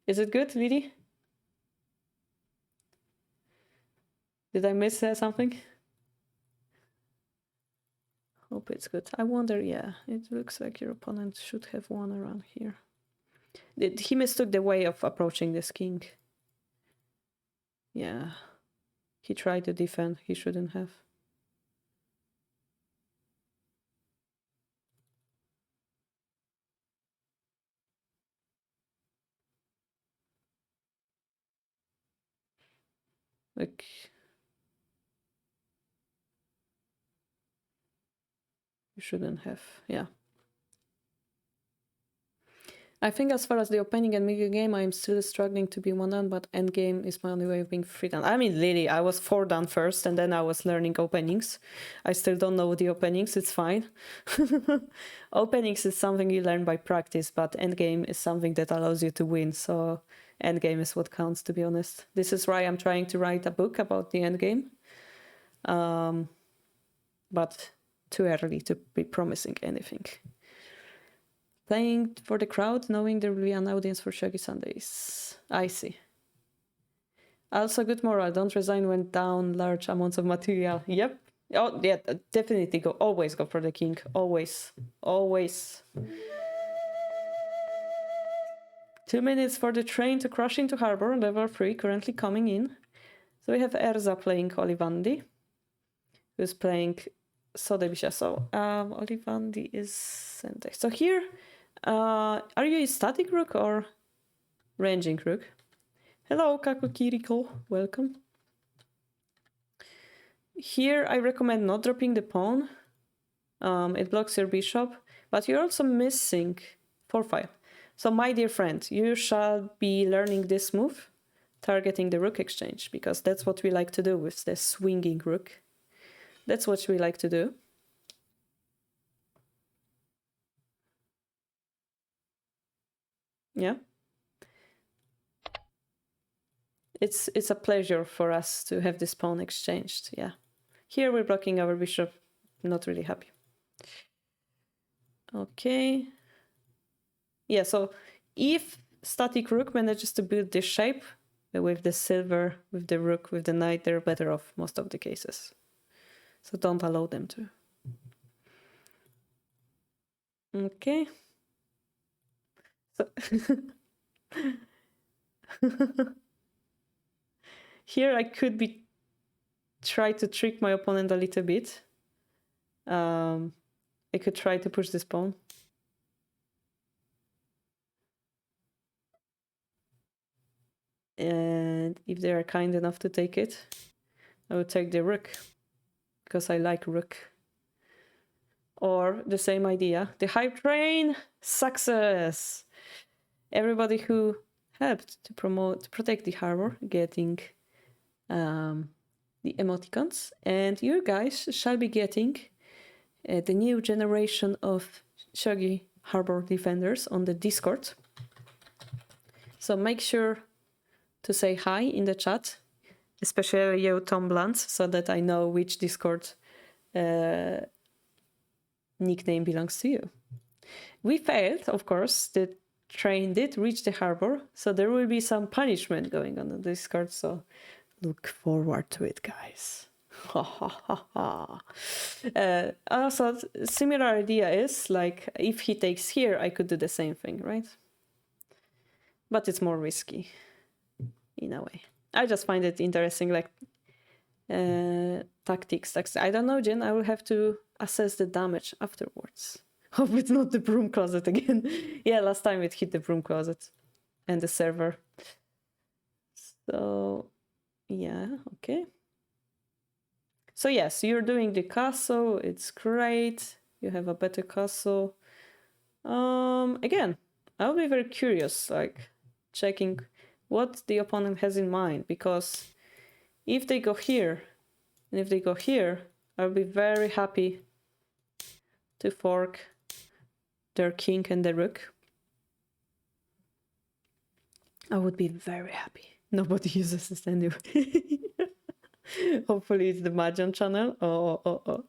Is it good, Lily? Did I miss something? Hope it's good. I wonder, yeah, it looks like your opponent should have won around here. He mistook the way of approaching this king. Yeah. He tried to defend. He shouldn't have. Like... You shouldn't have. Yeah. I think as far as the opening and mid game, I'm still struggling to be 1 down, but end game is my only way of being 3 down. I mean, Lily, I was 4 down first, and then I was learning openings. I still don't know the openings, it's fine. Openings is something you learn by practice, but end game is something that allows you to win, so end game is what counts, to be honest. This is why I'm trying to write a book about the end game. But too early to be promising anything. Playing for the crowd, knowing there will be an audience for Shogi Sundays. I see. Also, good morale. Don't resign when down large amounts of material. Yep. Oh, yeah, definitely go. Always go for the king. Always. Always. 2 minutes for the train to crash into harbor. Level 3 currently coming in. So we have Erza playing Olivandi, who's playing Sodebisha. So Olivandi is Sente. So here, are you a static rook or ranging rook? Hello, Kako Kiriko, welcome. Here I recommend not dropping the pawn. It blocks your bishop, but you're also missing 4-5. So my dear friend, you shall be learning this move, targeting the rook exchange, because that's what we like to do with the swinging rook. That's what we like to do. Yeah. It's a pleasure for us to have this pawn exchanged, yeah. Here we're blocking our bishop, not really happy. Okay. Yeah, so if static rook manages to build this shape with the silver, with the rook, with the knight, they're better off most of the cases. So don't allow them to. Okay. So here I could be try to trick my opponent a little bit. I could try to push this pawn. And if they are kind enough to take it, I would take the rook, because I like rook. Or the same idea, the hype train, success! Everybody who helped to protect the harbor, getting the emoticons, and you guys shall be getting the new generation of Shogi Harbour defenders on the Discord. So make sure to say hi in the chat, especially you, Tom Blunt, so that I know which Discord nickname belongs to you. We failed, of course. The train did reach the harbor, so there will be some punishment going on the Discord, so look forward to it, guys. Also, similar idea is, like, if he takes here, I could do the same thing, right? But it's more risky, in a way. I just find it interesting, like, tactics. I don't know, Jen, I will have to assess the damage afterwards. Hope it's not the broom closet again. Yeah, last time it hit the broom closet and the server. So, yeah, okay. So yes, you're doing the castle, it's great. You have a better castle. Again, I'll be very curious, like, checking what the opponent has in mind, because if they go here, and if they go here, I'll be very happy to fork their king and the rook. I would be very happy. Nobody uses this anyway. Hopefully it's the Mahjong channel. Oh.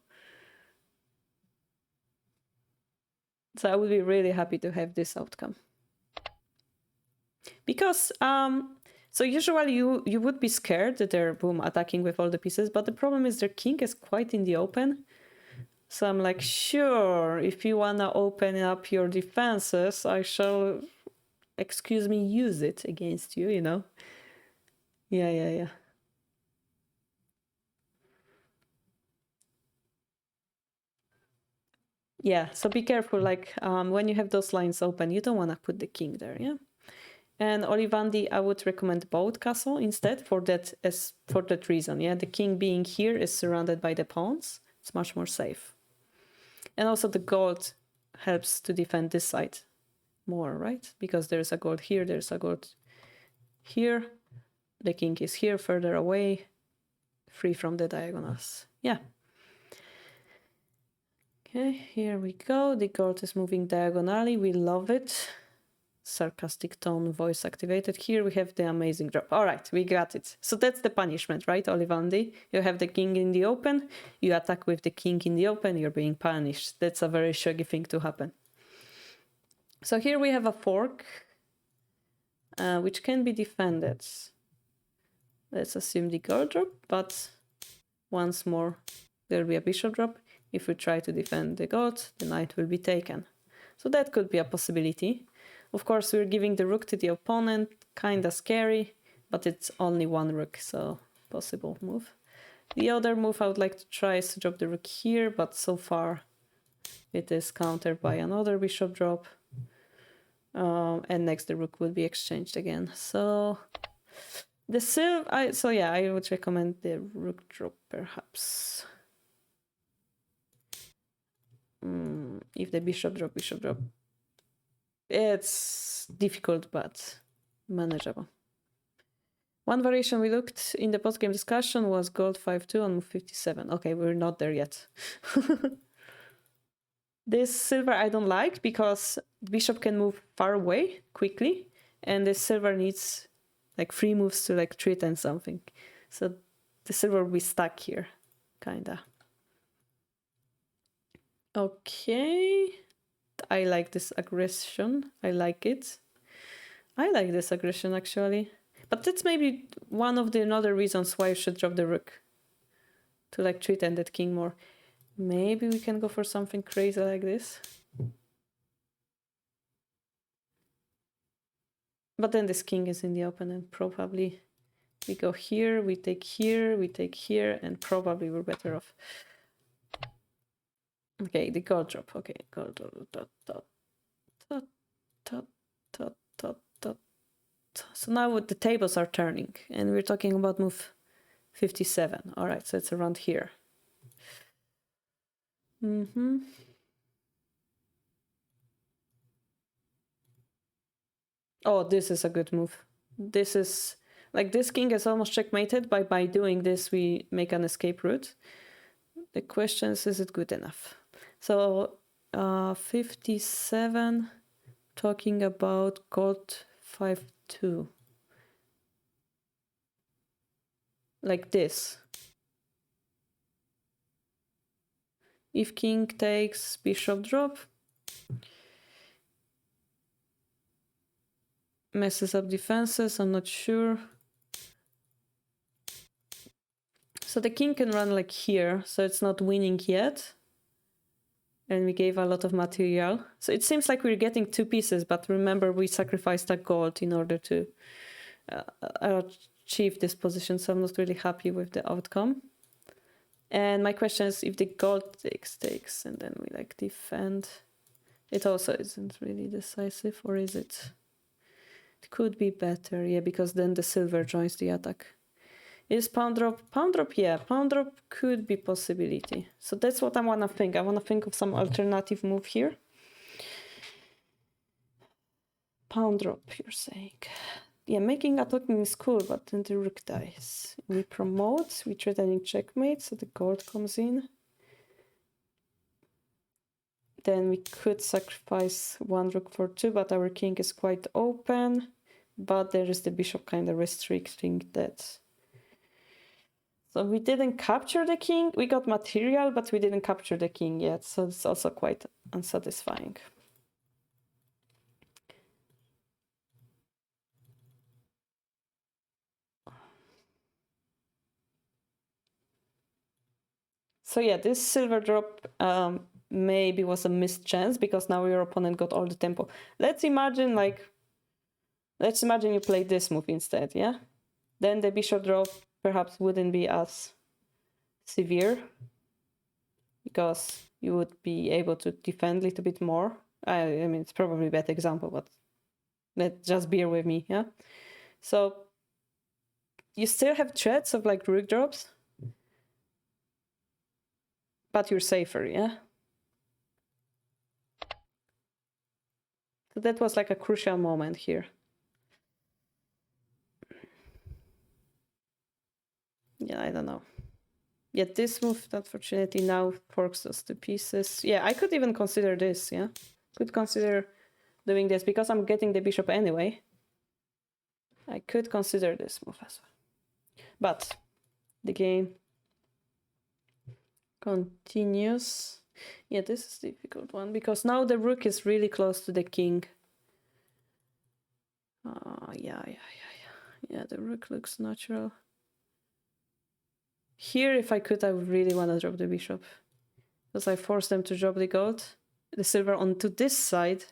So I would be really happy to have this outcome. Because so usually you would be scared that they're boom attacking with all the pieces, but the problem is their king is quite in the open. So I'm like, sure, if you wanna open up your defenses, I shall, excuse me, use it against you, you know? Yeah. Yeah, so be careful, like when you have those lines open, you don't wanna put the king there, yeah? And Olivandi, I would recommend both castle instead for that reason. Yeah, the king being here is surrounded by the pawns. It's much more safe. And also the gold helps to defend this side more, right? Because there's a gold here, there's a gold here. The king is here, further away, free from the diagonals. Yeah. Okay, here we go. The gold is moving diagonally. We love it. Sarcastic tone, voice activated. Here we have the amazing drop. All right, we got it. So that's the punishment, right, Olivandi? You have the king in the open, you attack with the king in the open, you're being punished. That's a very shogi thing to happen. So here we have a fork, which can be defended. Let's assume the gold drop, but once more, there'll be a bishop drop. If we try to defend the gold, the knight will be taken. So that could be a possibility. Of course, we're giving the rook to the opponent, kinda scary, but it's only one rook, so possible move. The other move I would like to try is to drop the rook here, but so far it is countered by another bishop drop. And next the rook will be exchanged again. So the I would recommend the rook drop perhaps. If the bishop drop. It's difficult, but manageable. One variation we looked in the post-game discussion was gold 5-2 on move 57. Okay, we're not there yet. This silver I don't like because bishop can move far away quickly, and this silver needs like 3 moves to like threaten something. So the silver will be stuck here, kinda. Okay. I like this aggression. I like it. I like this aggression actually. But that's maybe one of the other reasons why you should drop the rook. To like threaten that king more. Maybe we can go for something crazy like this. But then this king is in the open and probably we go here, we take here, and probably we're better off. Okay, the gold drop. Okay, gold. So now the tables are turning, and we're talking about move 57. All right, so it's around here. Oh, this is a good move. This is like this king is almost checkmated. By doing this, we make an escape route. The question is it good enough? So 57, talking about gold 5-2. Like this. If king takes bishop drop, messes up defenses, I'm not sure. So the king can run like here, so it's not winning yet. And we gave a lot of material. So it seems like we're getting 2 pieces, but remember we sacrificed a gold in order to achieve this position, so I'm not really happy with the outcome. And my question is if the gold takes, and then we like defend. It also isn't really decisive, or is it? It could be better, yeah, because then the silver joins the attack. Is pawn drop? Pawn drop, yeah, pawn drop could be possibility. So that's what I want to think. I want to think of some alternative move here. Pawn drop, you're saying. Yeah, making a token is cool, but then the rook dies. We promote, we threatening checkmate, so the gold comes in. Then we could sacrifice 1 rook for 2, but our king is quite open. but there is the bishop kind of restricting that. So we didn't capture the king. We got material, but we didn't capture the king yet. So it's also quite unsatisfying. So yeah, this silver drop maybe was a missed chance because now your opponent got all the tempo. Let's imagine you played this move instead, yeah? Then the bishop drop perhaps wouldn't be as severe because you would be able to defend a little bit more. I mean, it's probably a bad example, but let's just bear with me, yeah? So you still have threats of like rook drops, but you're safer, yeah? So that was like a crucial moment here. Yeah, I don't know. Yeah, this move, unfortunately, now forks us to pieces. Yeah, I could even consider this, yeah? Could consider doing this because I'm getting the bishop anyway. I could consider this move as well. But the game continues. Yeah, this is a difficult one because now the rook is really close to the king. Yeah, the rook looks natural. Here, if I could, I would really want to drop the bishop. Because I forced them to drop the silver onto this side,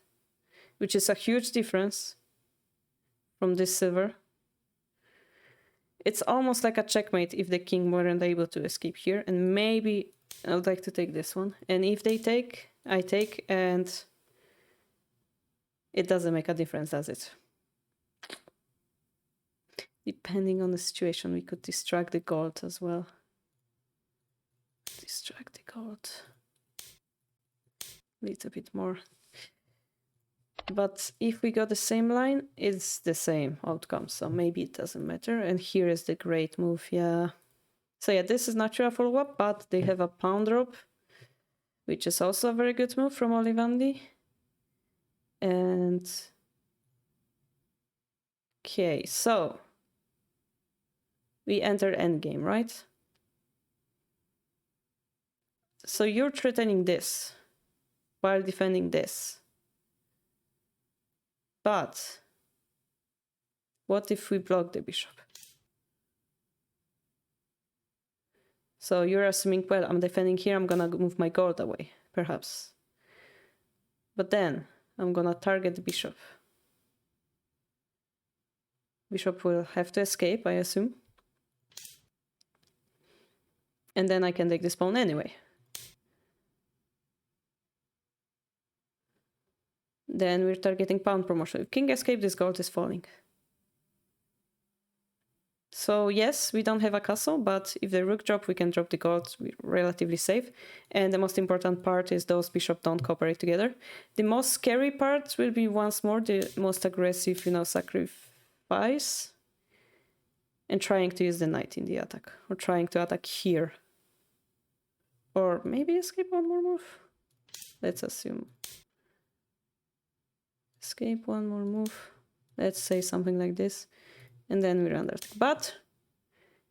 which is a huge difference from this silver. It's almost like a checkmate if the king weren't able to escape here. And maybe I would like to take this one. And if they take, I take, and it doesn't make a difference, does it? Depending on the situation, we could distract the gold as well. Distract the gold a little bit more. But if we got the same line, it's the same outcome, so maybe it doesn't matter. And here is the great move, yeah. So yeah, this is natural follow-up, but they have a pawn drop, which is also a very good move from Olivandi. And okay, so we enter endgame, right? So you're threatening this while defending this. But what if we block the bishop? So you're assuming, well, I'm defending here, I'm gonna move my gold away, perhaps. But then I'm gonna target the bishop. Bishop will have to escape, I assume. And then I can take this pawn anyway. Then we're targeting pawn promotion. If king escape, this gold is falling. So yes, we don't have a castle, but if the rook drop, we can drop the gold. We're relatively safe. And the most important part is those bishops don't cooperate together. The most scary part will be once more the most aggressive, sacrifice. And trying to use the knight in the attack. Or trying to attack here. Or maybe escape one more move. Let's assume. Escape one more move. Let's say something like this. And then we're under attack. But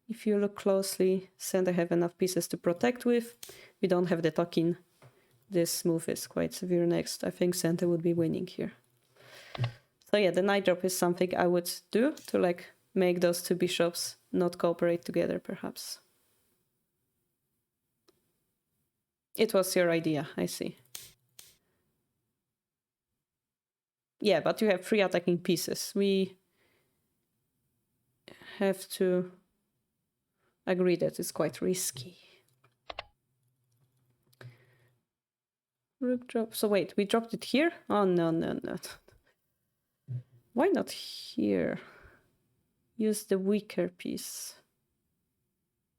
if you look closely, Sunday have enough pieces to protect with. We don't have the tokin. This move is quite severe next. I think Sunday would be winning here. So yeah, the knight drop is something I would do to like make those two bishops not cooperate together, perhaps. It was your idea, I see. Yeah, but you have three attacking pieces. We have to agree that it's quite risky. Rook drop. So wait, we dropped it here? Oh, no. Why not here? Use the weaker piece.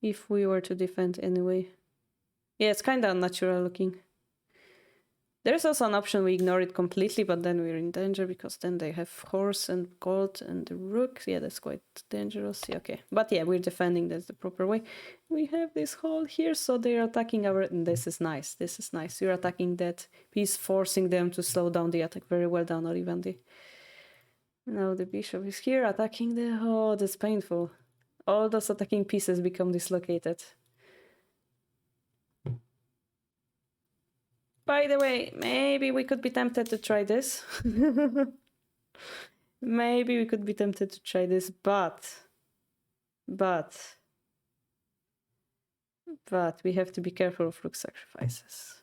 If we were to defend anyway. Yeah, it's kind of unnatural looking. There's also an option we ignore it completely, but then we're in danger because then they have horse and gold and the rook. Yeah, that's quite dangerous. Yeah, okay. But yeah, we're defending. That's the proper way. We have this hole here, so they're attacking our... And this is nice. This is nice. You're attacking that piece, forcing them to slow down the attack. Very well done, Olivandi. Now the bishop is here attacking the... Oh, that's painful. All those attacking pieces become dislocated. By the way, maybe we could be tempted to try this. Maybe we could be tempted to try this, but we have to be careful of rook sacrifices.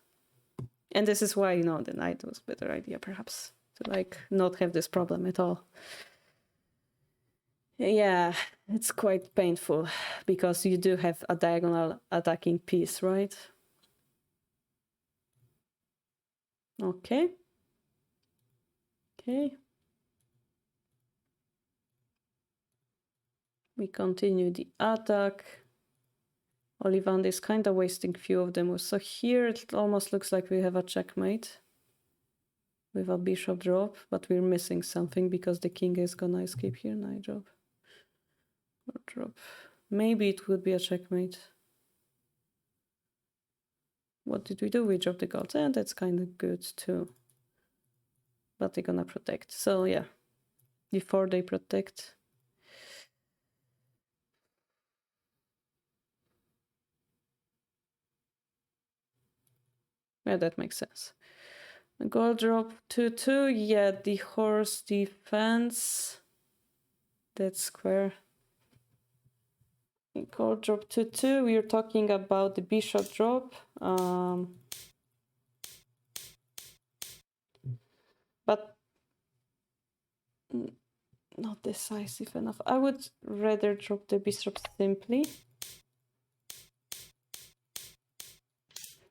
And this is why, you know, the knight was a better idea, perhaps, to like not have this problem at all. Yeah, it's quite painful because you do have a diagonal attacking piece, right? Okay. Okay. We continue the attack. Olivande is kind of wasting few of them. So here it almost looks like we have a checkmate with a bishop drop, but we're missing something because the king is gonna escape here. Knight drop or drop. Maybe it would be a checkmate. What did we do? We dropped the gold, and that's kind of good too. But they're gonna protect. So yeah, before they protect. Yeah, that makes sense. A gold drop 2-2. Yeah, the horse defense. That's square. Gold drop 2-2. We are talking about the bishop drop. But not decisive enough. I would rather drop the bishop simply.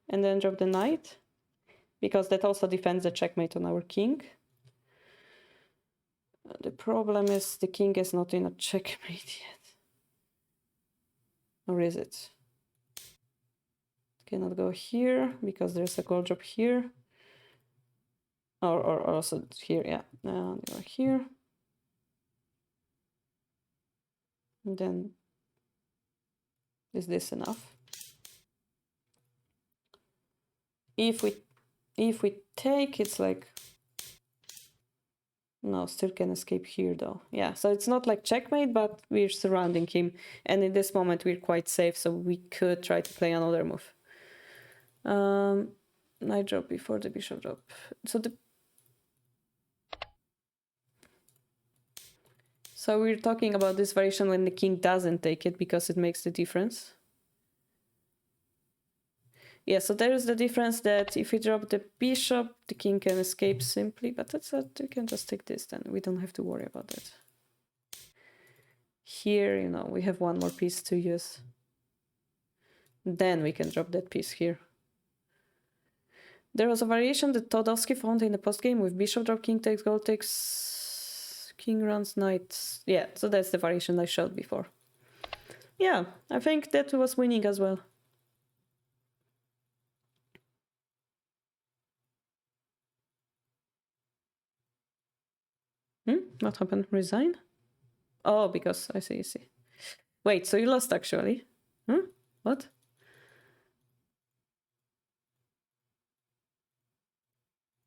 And then drop the knight. Because that also defends the checkmate on our king. The problem is the king is not in a checkmate yet. Or is it? Cannot go here because there's a gold drop here. Or also here, yeah. Go here. And then is this enough? If we take, it's like no, still can escape here though. Yeah, so it's not like checkmate, but we're surrounding him, and in this moment we're quite safe, so we could try to play another move. Knight drop before the bishop drop. So we're talking about this variation when the king doesn't take it because it makes the difference. Yeah, so there is the difference that if we drop the bishop, the king can escape simply, but that's you can just take this then. We don't have to worry about that. Here, you know, we have one more piece to use. Then we can drop that piece here. There was a variation that Todowski found in the postgame with bishop drop, king takes, gold takes, king runs, knight. Yeah, so that's the variation I showed before. Yeah, I think that was winning as well. What happened? Resign? Oh, because I see. Wait, so you lost actually? What?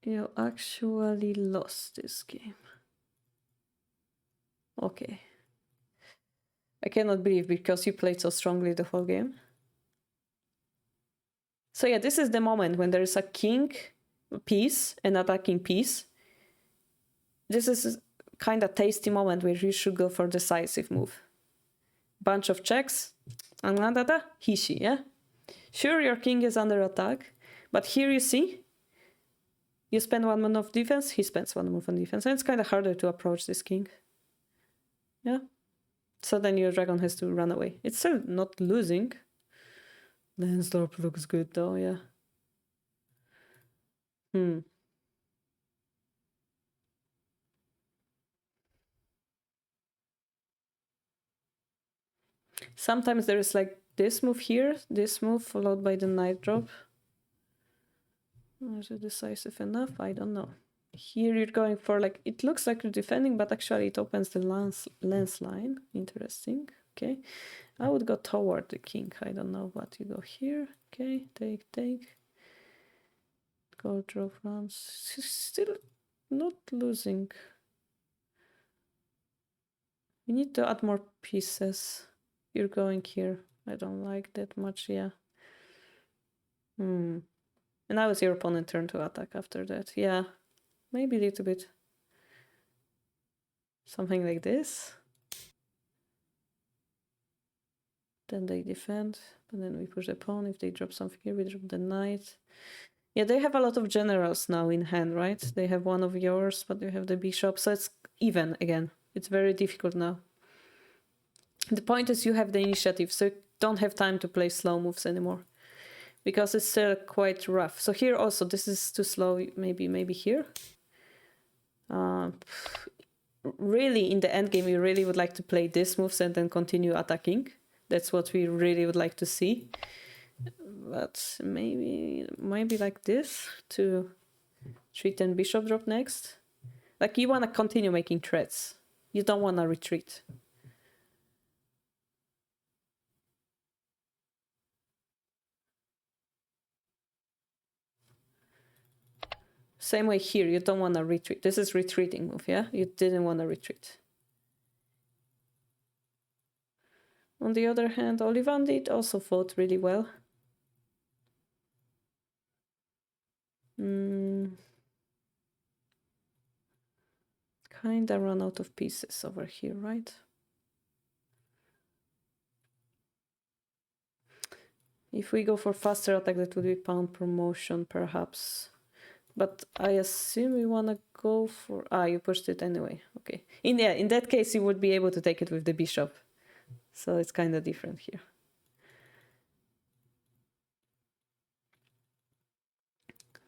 You actually lost this game. Okay. I cannot believe because you played so strongly the whole game. So yeah, this is the moment when there is a king piece, an attacking piece. This is kind of tasty moment where you should go for decisive move. Bunch of checks. Hishi, yeah? Sure, your king is under attack, but here you see, you spend 1 move of defense, he spends 1 move on defense, and it's kind of harder to approach this king. Yeah? So then your dragon has to run away. It's still not losing. Lansdorp looks good though, yeah. Sometimes there is like this move here, this move followed by the knight drop. Is it decisive enough? I don't know. Here you're going for like, it looks like you're defending, but actually it opens the lance line. Interesting. Okay. I would go toward the king. I don't know what you go here. Okay, take. Gold drop runs. Still not losing. We need to add more pieces. You're going here. I don't like that much, yeah. And now it's your opponent's turn to attack after that. Yeah, maybe a little bit. Something like this. Then they defend, but then we push the pawn. If they drop something here, we drop the knight. Yeah, they have a lot of generals now in hand, right? They have one of yours, but you have the bishop, so it's even again. It's very difficult now. The point is you have the initiative, so you don't have time to play slow moves anymore, because it's still quite rough. So here also, this is too slow. Maybe here. Really, in the end game, we really would like to play these moves and then continue attacking. That's what we really would like to see. But maybe like this to treat and bishop drop next. Like you want to continue making threats. You don't want to retreat. Same way here, you don't want to retreat. This is retreating move, yeah? You didn't want to retreat. On the other hand, Olivandit also fought really well. Kinda run out of pieces over here, right? If we go for faster attack, that would be pawn promotion, perhaps. But I assume we want to go for... you pushed it anyway. Okay. In that case, you would be able to take it with the bishop. So it's kind of different here.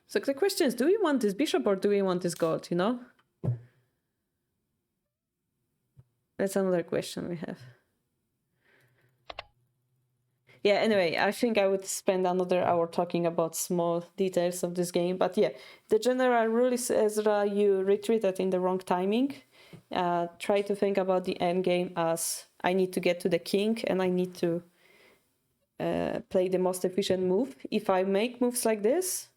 So the question is, do we want this bishop or do we want this gold, you know? That's another question we have. Yeah, anyway, I think I would spend another hour talking about small details of this game. But yeah, the general rule is, Ezra, you retreated in the wrong timing. Try to think about the end game as I need to get to the king and I need to play the most efficient move. If I make moves like this,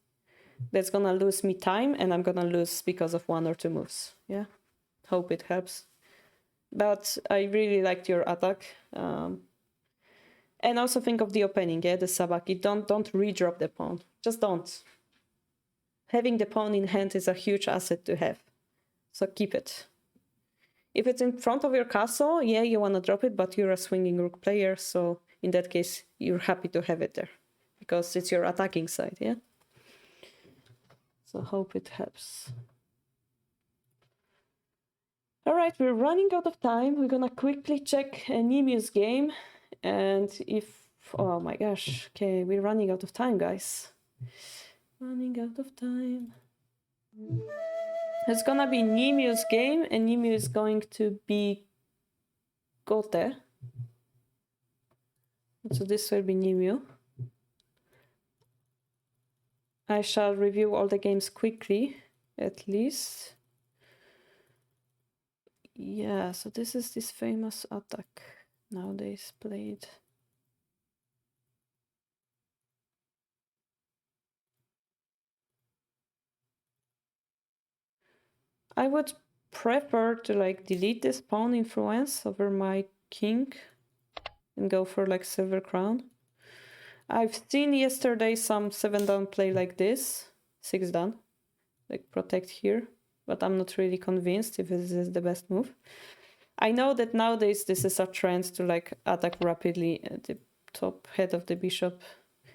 that's gonna lose me time and I'm gonna lose because of one or two moves. Yeah, hope it helps. But I really liked your attack. And also think of the opening, yeah, the sabaki. Don't redrop the pawn. Just don't. Having the pawn in hand is a huge asset to have. So keep it. If it's in front of your castle, yeah, you want to drop it, but you're a swinging rook player, so in that case, you're happy to have it there. Because it's your attacking side, yeah? So hope it helps. All right, we're running out of time. We're gonna quickly check Nemius game. And if, oh my gosh, okay, we're running out of time, guys. Running out of time. It's gonna be Nemius game, and Nemu is going to be Gote. So this will be Nemu. I shall review all the games quickly, at least. Yeah, so this is this famous attack nowadays played. I would prefer to like delete this pawn influence over my king and go for like silver crown. I've seen yesterday some 7 down play like this, 6 down, like protect here, but I'm not really convinced if this is the best move. I know that nowadays this is a trend to like attack rapidly at the top head of the bishop,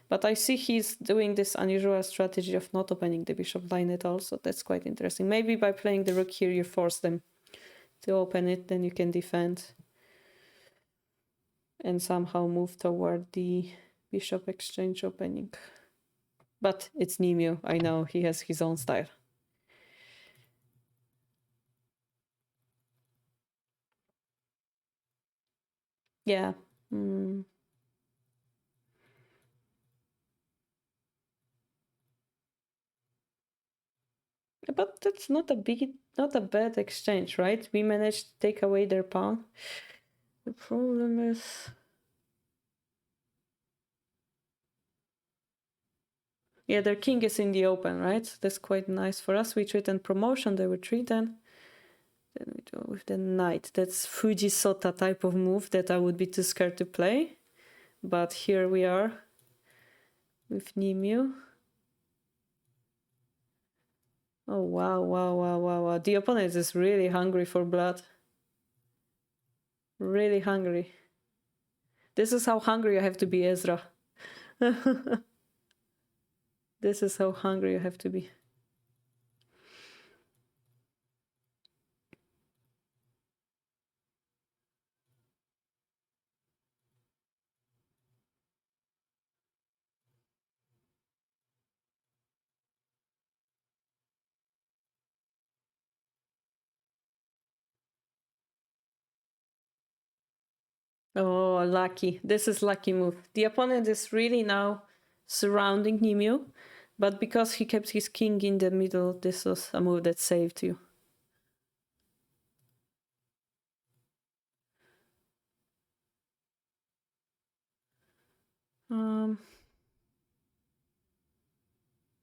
but I see he's doing this unusual strategy of not opening the bishop line at all, so that's quite interesting. Maybe by playing the rook here you force them to open it, then you can defend and somehow move toward the bishop exchange opening. But it's Nemu, I know, he has his own style. Yeah. But that's not a bad exchange, right? We managed to take away their pawn. The problem is... Yeah, their king is in the open, right? That's quite nice for us. We treat and promotion, they retreat then. Then we go with the knight. That's Fuji Sota type of move that I would be too scared to play. But here we are with Nimue. Oh, wow, wow, wow, wow, wow. The opponent is really hungry for blood. Really hungry. This is how hungry you have to be, Ezra. This is how hungry you have to be. Oh, lucky. This is lucky move. The opponent is really now surrounding Nimue, but because he kept his king in the middle, this was a move that saved you.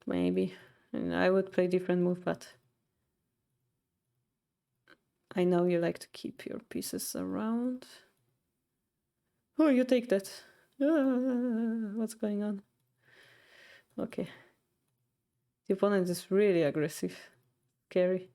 Maybe. And I would play different move, but I know you like to keep your pieces around. Oh, you take that. What's going on? Okay. The opponent is really aggressive. Scary.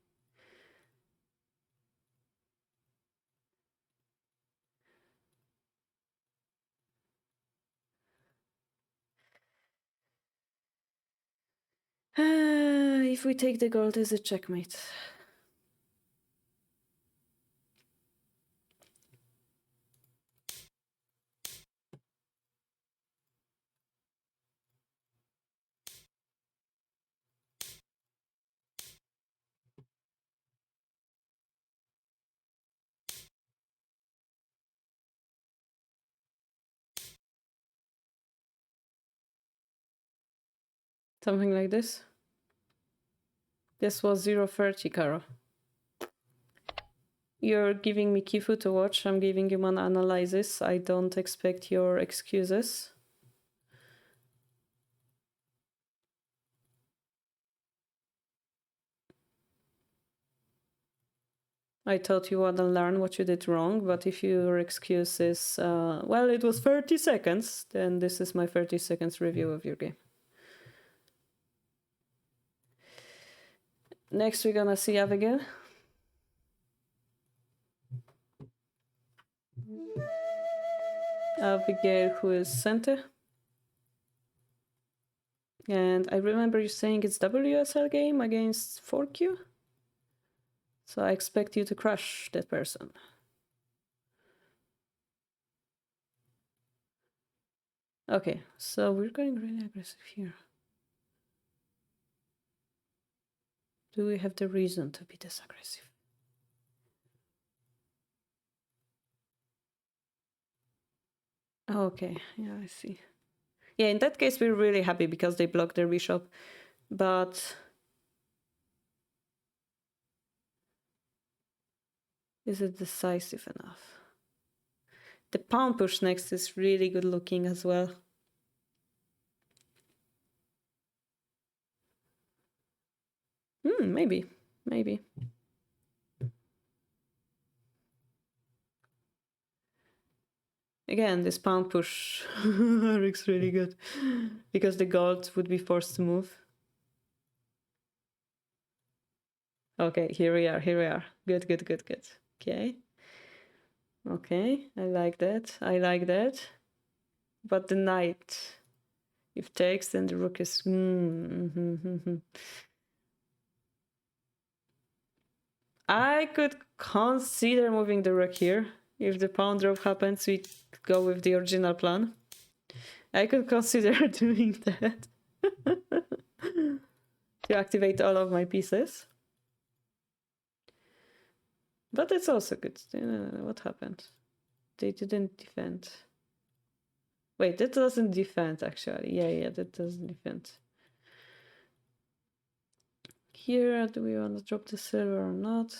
If we take the gold, is a checkmate. Something like this. This was 0-30, Karo. You're giving me Kifu to watch. I'm giving you mana analysis. I don't expect your excuses. I thought you wanna learn what you did wrong, but if your excuse is, well, it was 30 seconds, then this is my 30 seconds review of your game. Next, we're gonna see Abigail. Abigail, who is center. And I remember you saying it's WSL game against 4Q. So I expect you to crush that person. Okay, so we're going really aggressive here. Do we have the reason to be this aggressive? Okay, yeah, I see. Yeah, in that case, we're really happy because they blocked their bishop. But is it decisive enough? The pawn push next is really good looking as well. Maybe. Again, this pawn push looks really good because the gold would be forced to move. Okay, here we are. Good. Okay. Okay, I like that. But the knight, if takes, then the rook is... I could consider moving the rook here. If the pawn drop happens, we go with the original plan. I could consider doing that. To activate all of my pieces. But it's also good. What happened? They didn't defend. Wait, that doesn't defend, actually. Yeah, that doesn't defend. Here, do we want to drop the silver or not?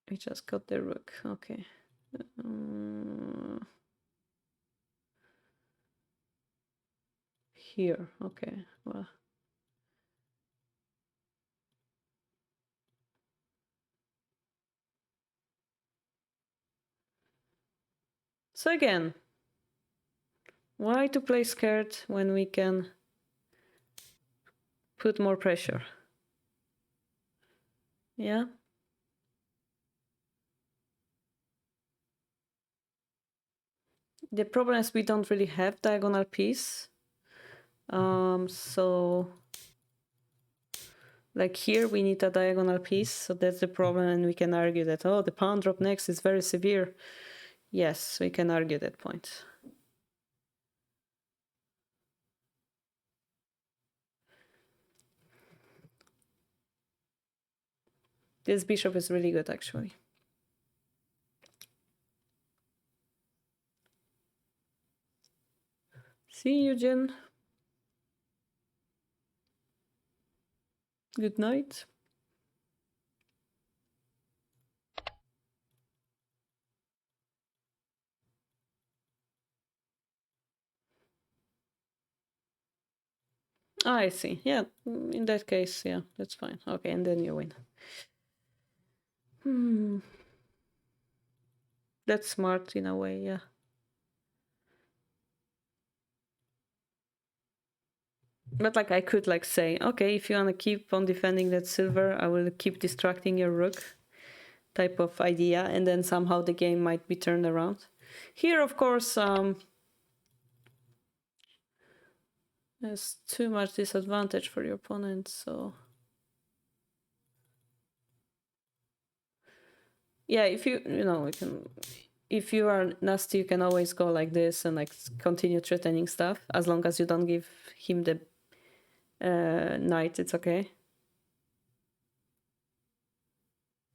We just got the rook. Okay. Here. Okay. Well, So again, why to play scared when we can put more pressure? Yeah. The problem is we don't really have diagonal piece. So like here we need a diagonal piece, so that's the problem, and we can argue that, oh, the pawn drop next is very severe. Yes, we can argue that point. This bishop is really good, actually. See you, Jen. Good night. I see. Yeah, in that case, yeah, that's fine. Okay, and then you win. That's smart in a way, yeah. But like I could like say, okay, if you want to keep on defending that silver, I will keep distracting your rook type of idea, and then somehow the game might be turned around. Here, of course, there's too much disadvantage for your opponent, so... Yeah, if you know, you can... If you are nasty, you can always go like this and like continue threatening stuff. As long as you don't give him the knight, it's okay.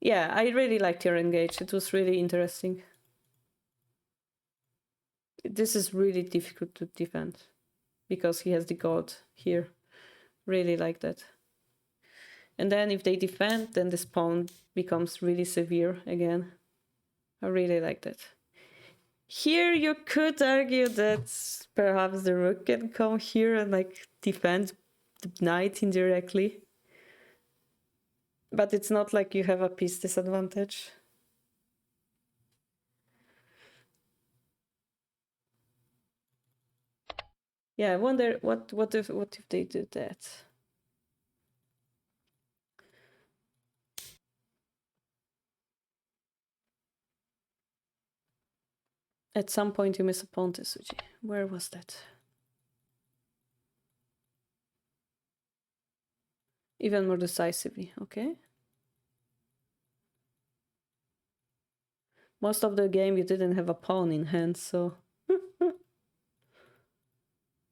Yeah, I really liked your engage. It was really interesting. This is really difficult to defend because he has the gold here. Really like that. And then if they defend, then this pawn becomes really severe again. I really like that. Here you could argue that perhaps the rook can come here and like defend the knight indirectly. But it's not like you have a piece disadvantage. Yeah, I wonder what if they do that? At some point you miss a pawn to Suji. Where was that? Even more decisively, okay. Most of the game you didn't have a pawn in hand, so...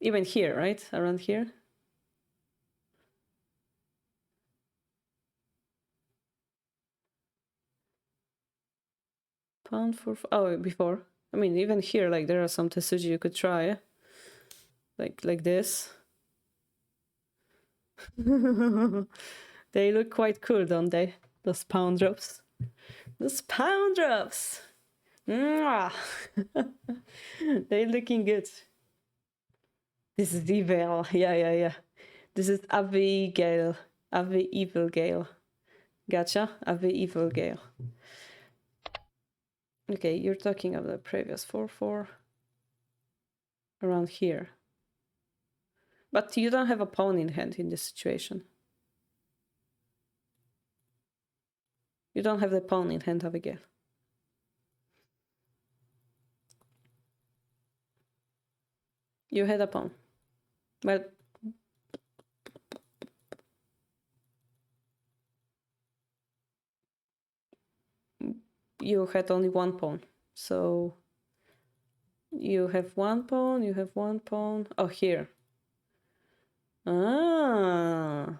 Even here, right? Around here? Pawn for... Oh, before. I mean, even here, like, there are some Tesuji you could try. Like this. They look quite cool, don't they? Those pawn drops. Those pawn drops! They're looking good. This is evil. Yeah. This is Abigail. Evil Gale. Gotcha? Evil Gale. Okay, you're talking of the previous 4-4 around here. But you don't have a pawn in hand in this situation. You don't have the pawn in hand, Abigail. You had a pawn. But you had only one pawn. So you have one pawn, you have one pawn. Oh, here. Ah.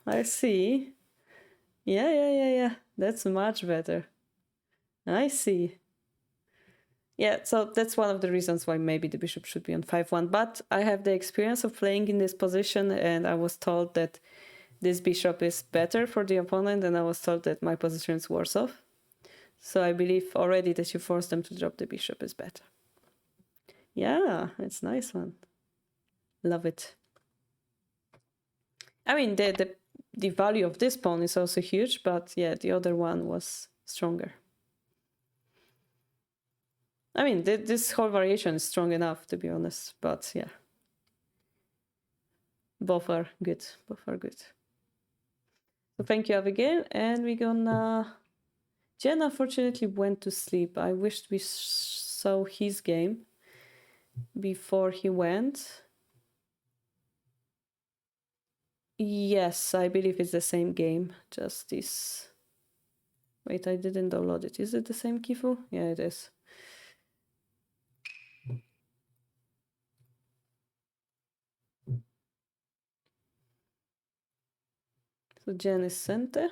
I see. Yeah. That's much better. I see. Yeah, so that's one of the reasons why maybe the bishop should be on 5-1. But I have the experience of playing in this position, and I was told that this bishop is better for the opponent, and I was told that my position is worse off. So I believe already that you force them to drop the bishop is better. Yeah, it's a nice one. Love it. I mean, the value of this pawn is also huge, but yeah, the other one was stronger. I mean, this whole variation is strong enough, to be honest, but yeah. Both are good. Both are good. So thank you, Abigail. And we're gonna... Jen unfortunately went to sleep. I wished we saw his game before he went. Yes, I believe it's the same game. Just this... Wait, I didn't download it. Is it the same Kifu? Yeah, it is. So Jen is center.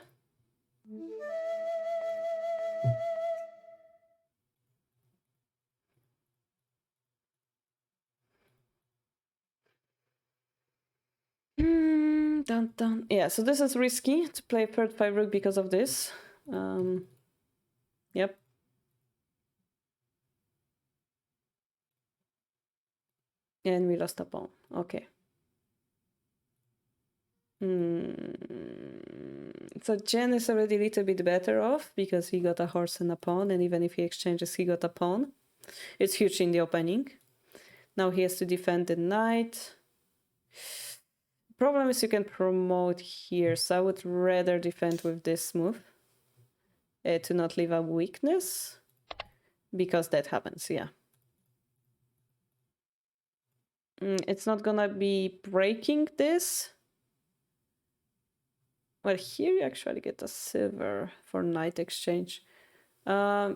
Dun, dun. Yeah, so this is risky to play third 5 rook because of this. Yep. And we lost a pawn. Okay. So Jen is already a little bit better off because he got a horse and a pawn, and even if he exchanges, he got a pawn. It's huge in the opening. Now he has to defend the knight. Problem is you can promote here, so I would rather defend with this move to not leave a weakness, because that happens, yeah. It's not gonna be breaking this. Well, here you actually get a silver for knight exchange. Yeah,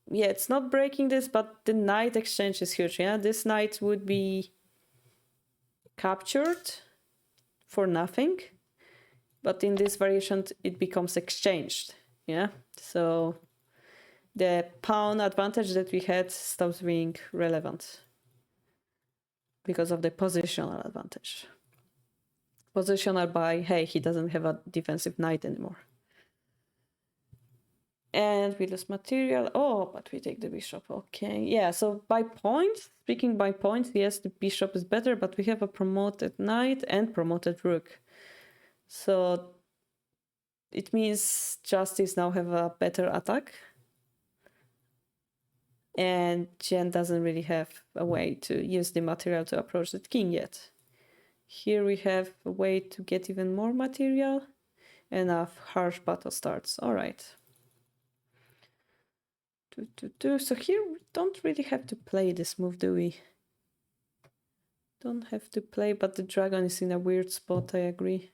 it's not breaking this, but the knight exchange is huge. Yeah, this knight would be captured for nothing, but in this variation it becomes exchanged. Yeah, so the pawn advantage that we had stops being relevant because of the positional advantage. Positional by, hey, he doesn't have a defensive knight anymore. And we lose material. Oh, but we take the bishop. Okay, yeah, so by points, speaking by points, yes, the bishop is better, but we have a promoted knight and promoted rook. So it means Justice now have a better attack. And Jen doesn't really have a way to use the material to approach the king yet. Here we have a way to get even more material, and a harsh battle starts. All right. So here we don't really have to play this move, do we? Don't have to play, but the dragon is in a weird spot, I agree.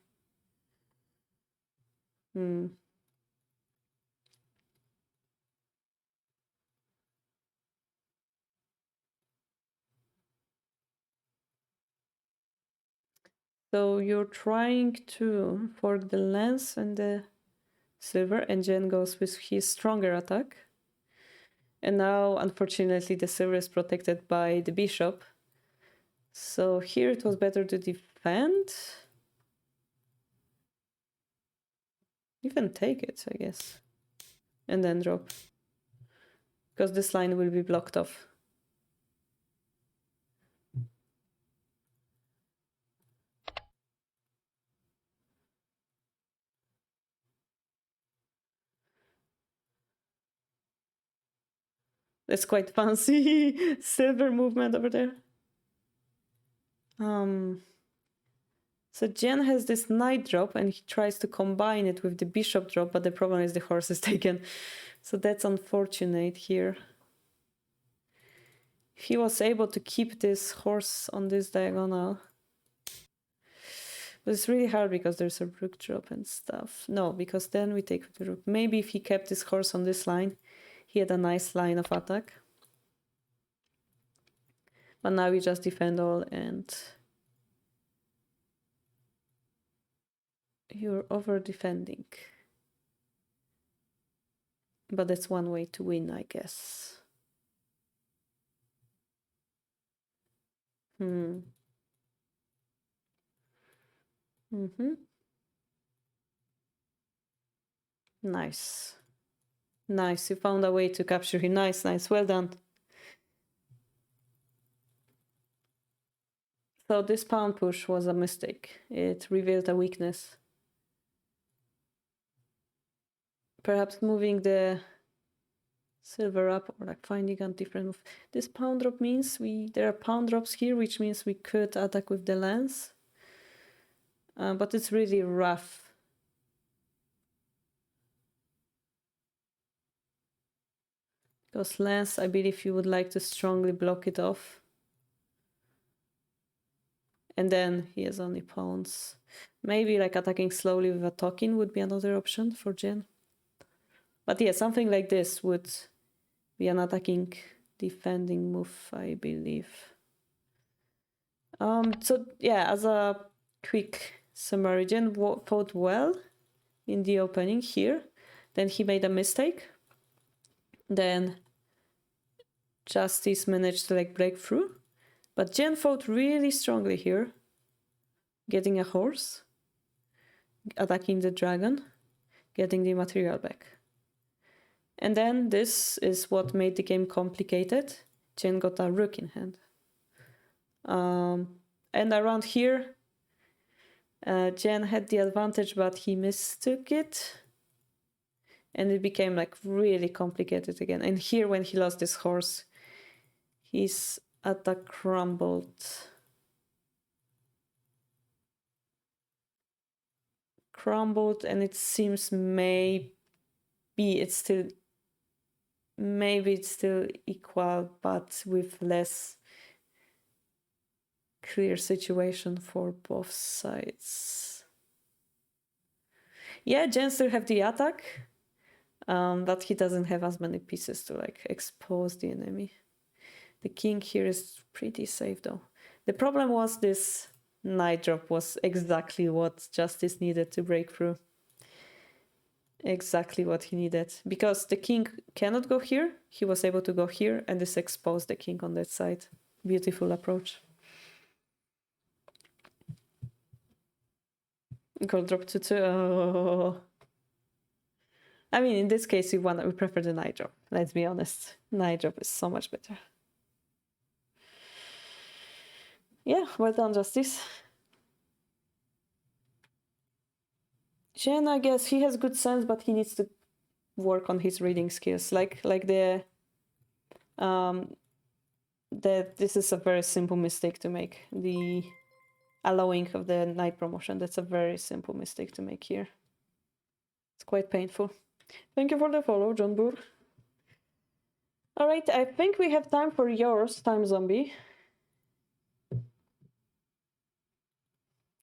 So you're trying to fork the lance and the silver, and Jen goes with his stronger attack. And now, unfortunately, the silver is protected by the bishop. So here it was better to defend. Even take it, I guess. And then drop. Because this line will be blocked off. That's quite fancy silver movement over there. So Jen has this knight drop and he tries to combine it with the bishop drop, but the problem is the horse is taken. So that's unfortunate here. If he was able to keep this horse on this diagonal. But it's really hard because there's a rook drop and stuff. No, because then we take the rook. Maybe if he kept this horse on this line, he had a nice line of attack. But now we just defend all and... You're over-defending. But that's one way to win, I guess. Nice. Nice, you found a way to capture him. Nice, nice, well done. So this pawn push was a mistake. It revealed a weakness. perhaps moving the silver up or like finding a different move. This pawn drop means there are pawn drops here, which means we could attack with the lance. But it's really rough. Because lance, I believe you would like to strongly block it off. And then he has only pawns. Maybe like attacking slowly with a token would be another option for Jen. But yeah, something like this would be an attacking defending move, I believe. So yeah, as a quick summary, Jen fought well in the opening here. Then he made a mistake. Then Justice managed to like break through. But Jen fought really strongly here, getting a horse, attacking the dragon, getting the material back. And then this is what made the game complicated. Jen got a rook in hand. And around here, Jen had the advantage, but he mistook it. And it became like really complicated again. And here, when he lost this horse, his attack crumbled. And it seems maybe it's still equal, but with less clear situation for both sides. Yeah, Jen still have the attack, but he doesn't have as many pieces to like expose the enemy. The king here is pretty safe though. The problem was this knight drop was exactly what Justice needed to break through. Exactly what he needed. Because the king cannot go here, he was able to go here, and this exposed the king on that side. Beautiful approach. Gold drop to 2. Oh. I mean, in this case, we prefer the knight drop. Let's be honest. Knight drop is so much better. Yeah, well done, Justice. Jen, I guess he has good sense, but he needs to work on his reading skills. Like this is a very simple mistake to make. The allowing of the knight promotion. That's a very simple mistake to make here. It's quite painful. Thank you for the follow, John Burr. All right, I think we have time for yours, Time Zombie.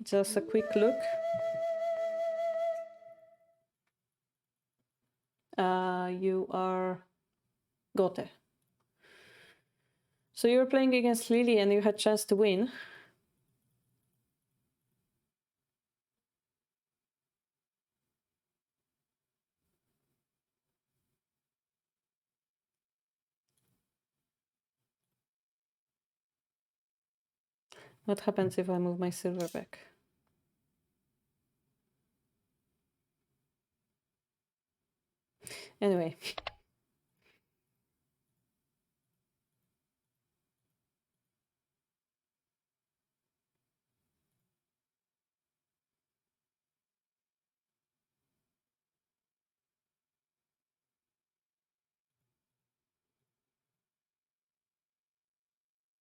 Just a quick look. You are Gote. So you were playing against Lily and you had chance to win. What happens if I move my silver back? Anyway.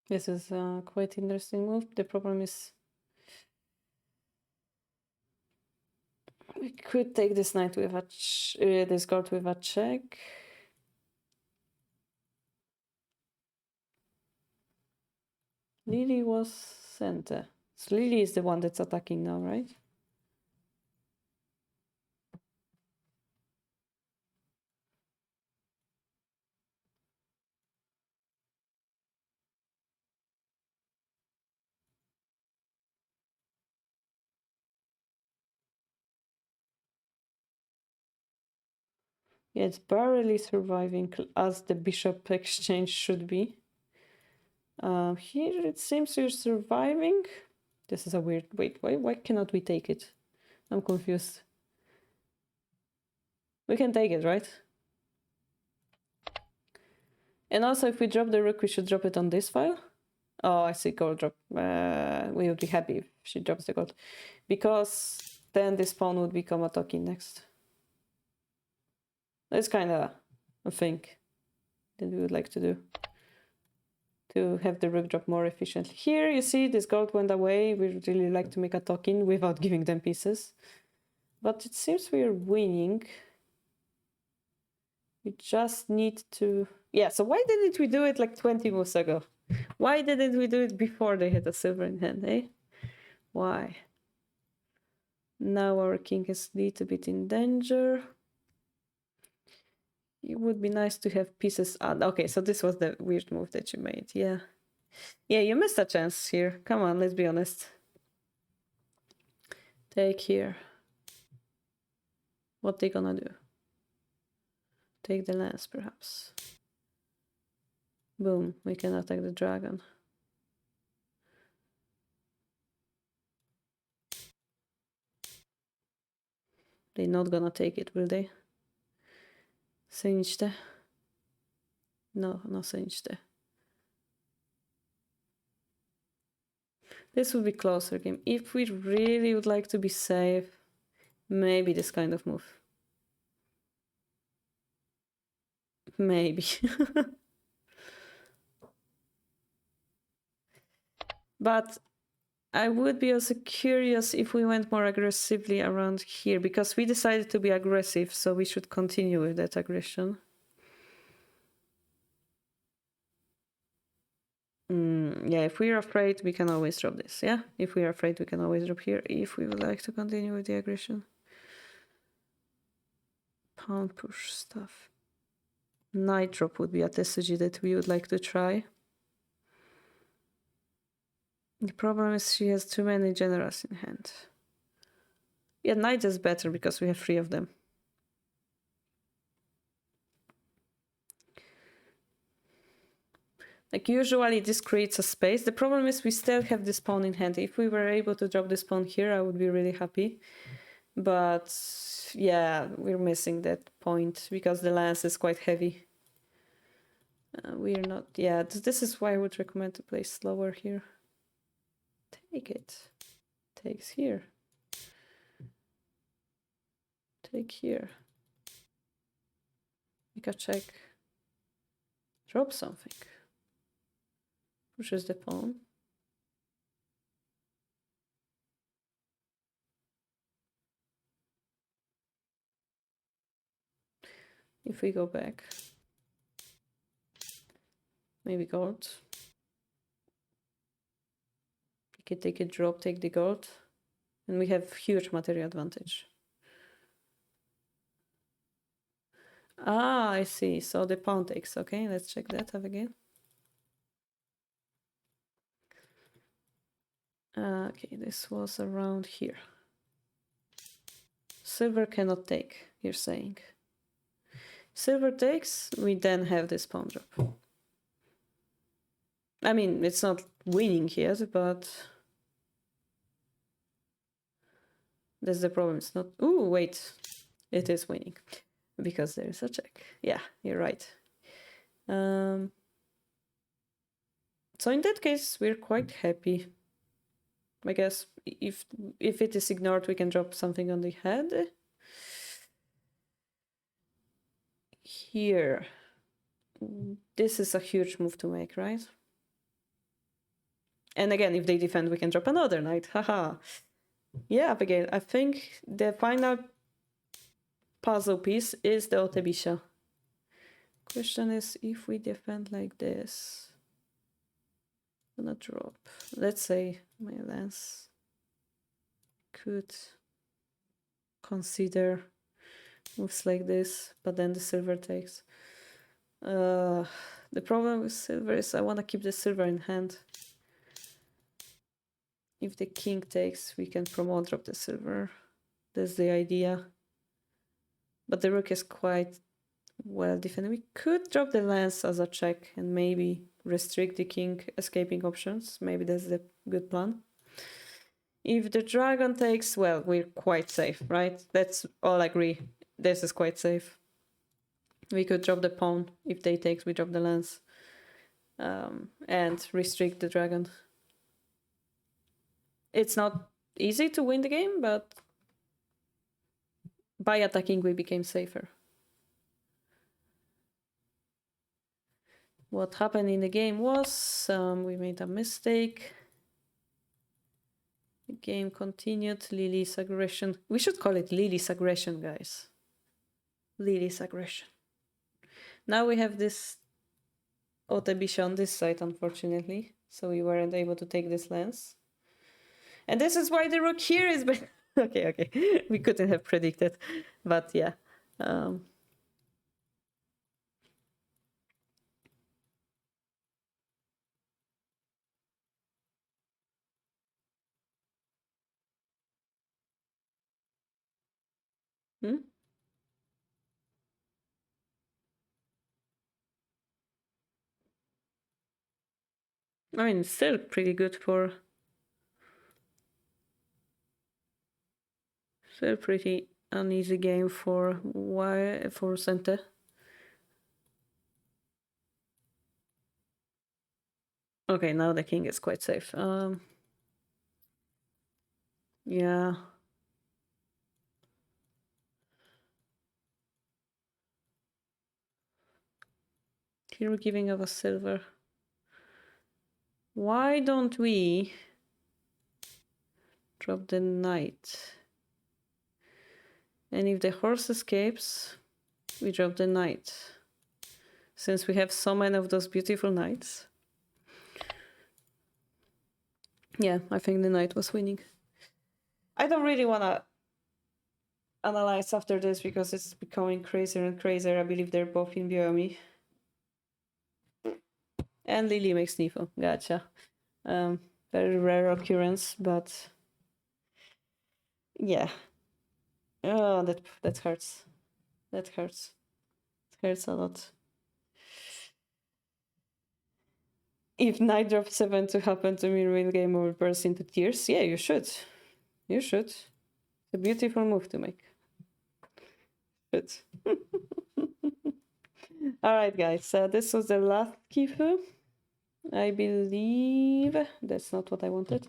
This is a quite interesting move. The problem is we could take this knight with this guard with a check. Lily was center. So Lily is the one that's attacking now, right? Yeah, it's barely surviving as the bishop exchange should be. Here it seems you're surviving. This is a weird... Wait, why cannot we take it? I'm confused. We can take it, right? And also, if we drop the rook, we should drop it on this file. Oh, I see, gold drop. We would be happy if she drops the gold. Because then this pawn would become a token next. That's kind of a thing that we would like to do. To have the rook drop more efficiently. Here, you see, this gold went away. We really like to make a token without giving them pieces. But it seems we are winning. We just need to... Yeah, so why didn't we do it like 20 moves ago? Why didn't we do it before they had a silver in hand, eh? Why? Now our king is a little bit in danger. It would be nice to have pieces... okay, so this was the weird move that you made, yeah. Yeah, you missed a chance here. Come on, let's be honest. Take here. What they gonna do? Take the lance, perhaps. Boom, we can attack the dragon. They're not gonna take it, will they? Senichte. No, no senichte. This would be closer game. If we really would like to be safe, maybe this kind of move. Maybe. But I would be also curious if we went more aggressively around here, because we decided to be aggressive, so we should continue with that aggression. Yeah, if we're afraid, we can always drop this, yeah? If we're afraid, we can always drop here, if we would like to continue with the aggression. Pound push stuff. Knight drop would be a TCG that we would like to try. The problem is she has too many generals in hand. Yeah, knight is better because we have 3 of them. Like, usually this creates a space. The problem is we still have this pawn in hand. If we were able to drop this pawn here, I would be really happy. But yeah, we're missing that point because the lance is quite heavy. We're not... Yeah, this is why I would recommend to play slower here. Take it. Takes here. Take here. Make a check. Drop something. Pushes the pawn. If we go back. Maybe gold. Take it, drop, take the gold. And we have huge material advantage. Ah, I see. So the pawn takes. Okay, let's check that up again. Okay, this was around here. Silver cannot take, you're saying. Silver takes, we then have this pawn drop. I mean, it's not winning yet, but... That's the problem, it's not... Ooh, wait. It is winning. Because there is a check. Yeah, you're right. So in that case, we're quite happy. I guess if it is ignored, we can drop something on the head. Here. This is a huge move to make, right? And again, if they defend, we can drop another knight. Haha. Yeah, again, I think the final puzzle piece is the Otebisha. Question is, if we defend like this, I'm gonna drop. Let's say my lance could consider moves like this, but then the silver takes. The problem with silver is I want to keep the silver in hand. If the king takes, we can promote drop the silver. That's the idea. But the rook is quite well defended. We could drop the lance as a check and maybe restrict the king escaping options. Maybe that's the good plan. If the dragon takes, well, we're quite safe, right? Let's all agree. This is quite safe. We could drop the pawn. If they take, we drop the lance. And restrict the dragon. It's not easy to win the game, but by attacking we became safer. what happened in the game was we made a mistake. The game continued. Lily's aggression. We should call it Lily's aggression, guys. Lily's aggression. Now we have this Otebisha on this side, unfortunately. So we weren't able to take this lance. And this is why the rook here is better. Okay. We couldn't have predicted. But yeah. I mean, it's still pretty good for... Still pretty uneasy game for Sente. Okay, now the king is quite safe. Yeah. Here we're giving up a silver. Why don't we drop the knight? And if the horse escapes, we drop the knight. Since we have so many of those beautiful knights. Yeah, I think the knight was winning. I don't really want to analyze after this because it's becoming crazier and crazier. I believe they're both in Biomi. And Lily makes Nifo. Gotcha. Very rare occurrence, but yeah. Oh, that hurts. That hurts. It hurts a lot. If knight drop 7 to happen to me in real game, I will burst into tears. Yeah, you should. You should. It's a beautiful move to make. Good. All right, guys. This was the last Kifu. I believe that's not what I wanted.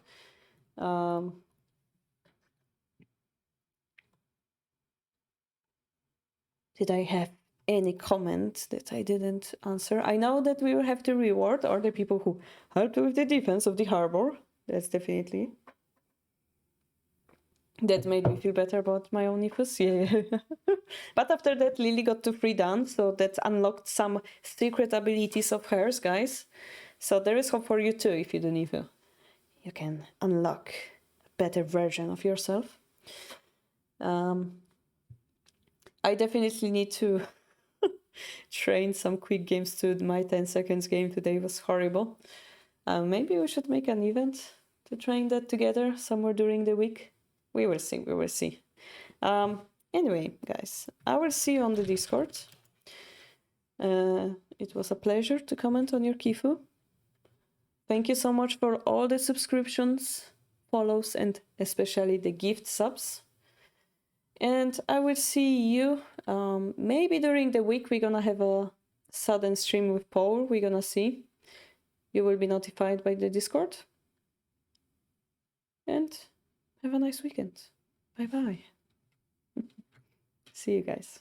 Did I have any comment that I didn't answer? I know that we will have to reward all the people who helped with the defense of the harbor. That's definitely. That made me feel better about my own Nifus. Yeah. But after that, Lily got to 3 down, so that unlocked some secret abilities of hers, guys. So there is hope for you too if you do Nifu. You can unlock a better version of yourself. I definitely need to train some quick games too. My 10 seconds game today was horrible. Maybe we should make an event to train that together somewhere during the week. We will see. We will see. Anyway, guys, I will see you on the Discord. It was a pleasure to comment on your Kifu. Thank you so much for all the subscriptions, follows, and especially the gift subs. And I will see you maybe during the week. We're gonna have a sudden stream with Paul. We're gonna see. You will be notified by the Discord. And have a nice weekend. Bye bye. See you guys.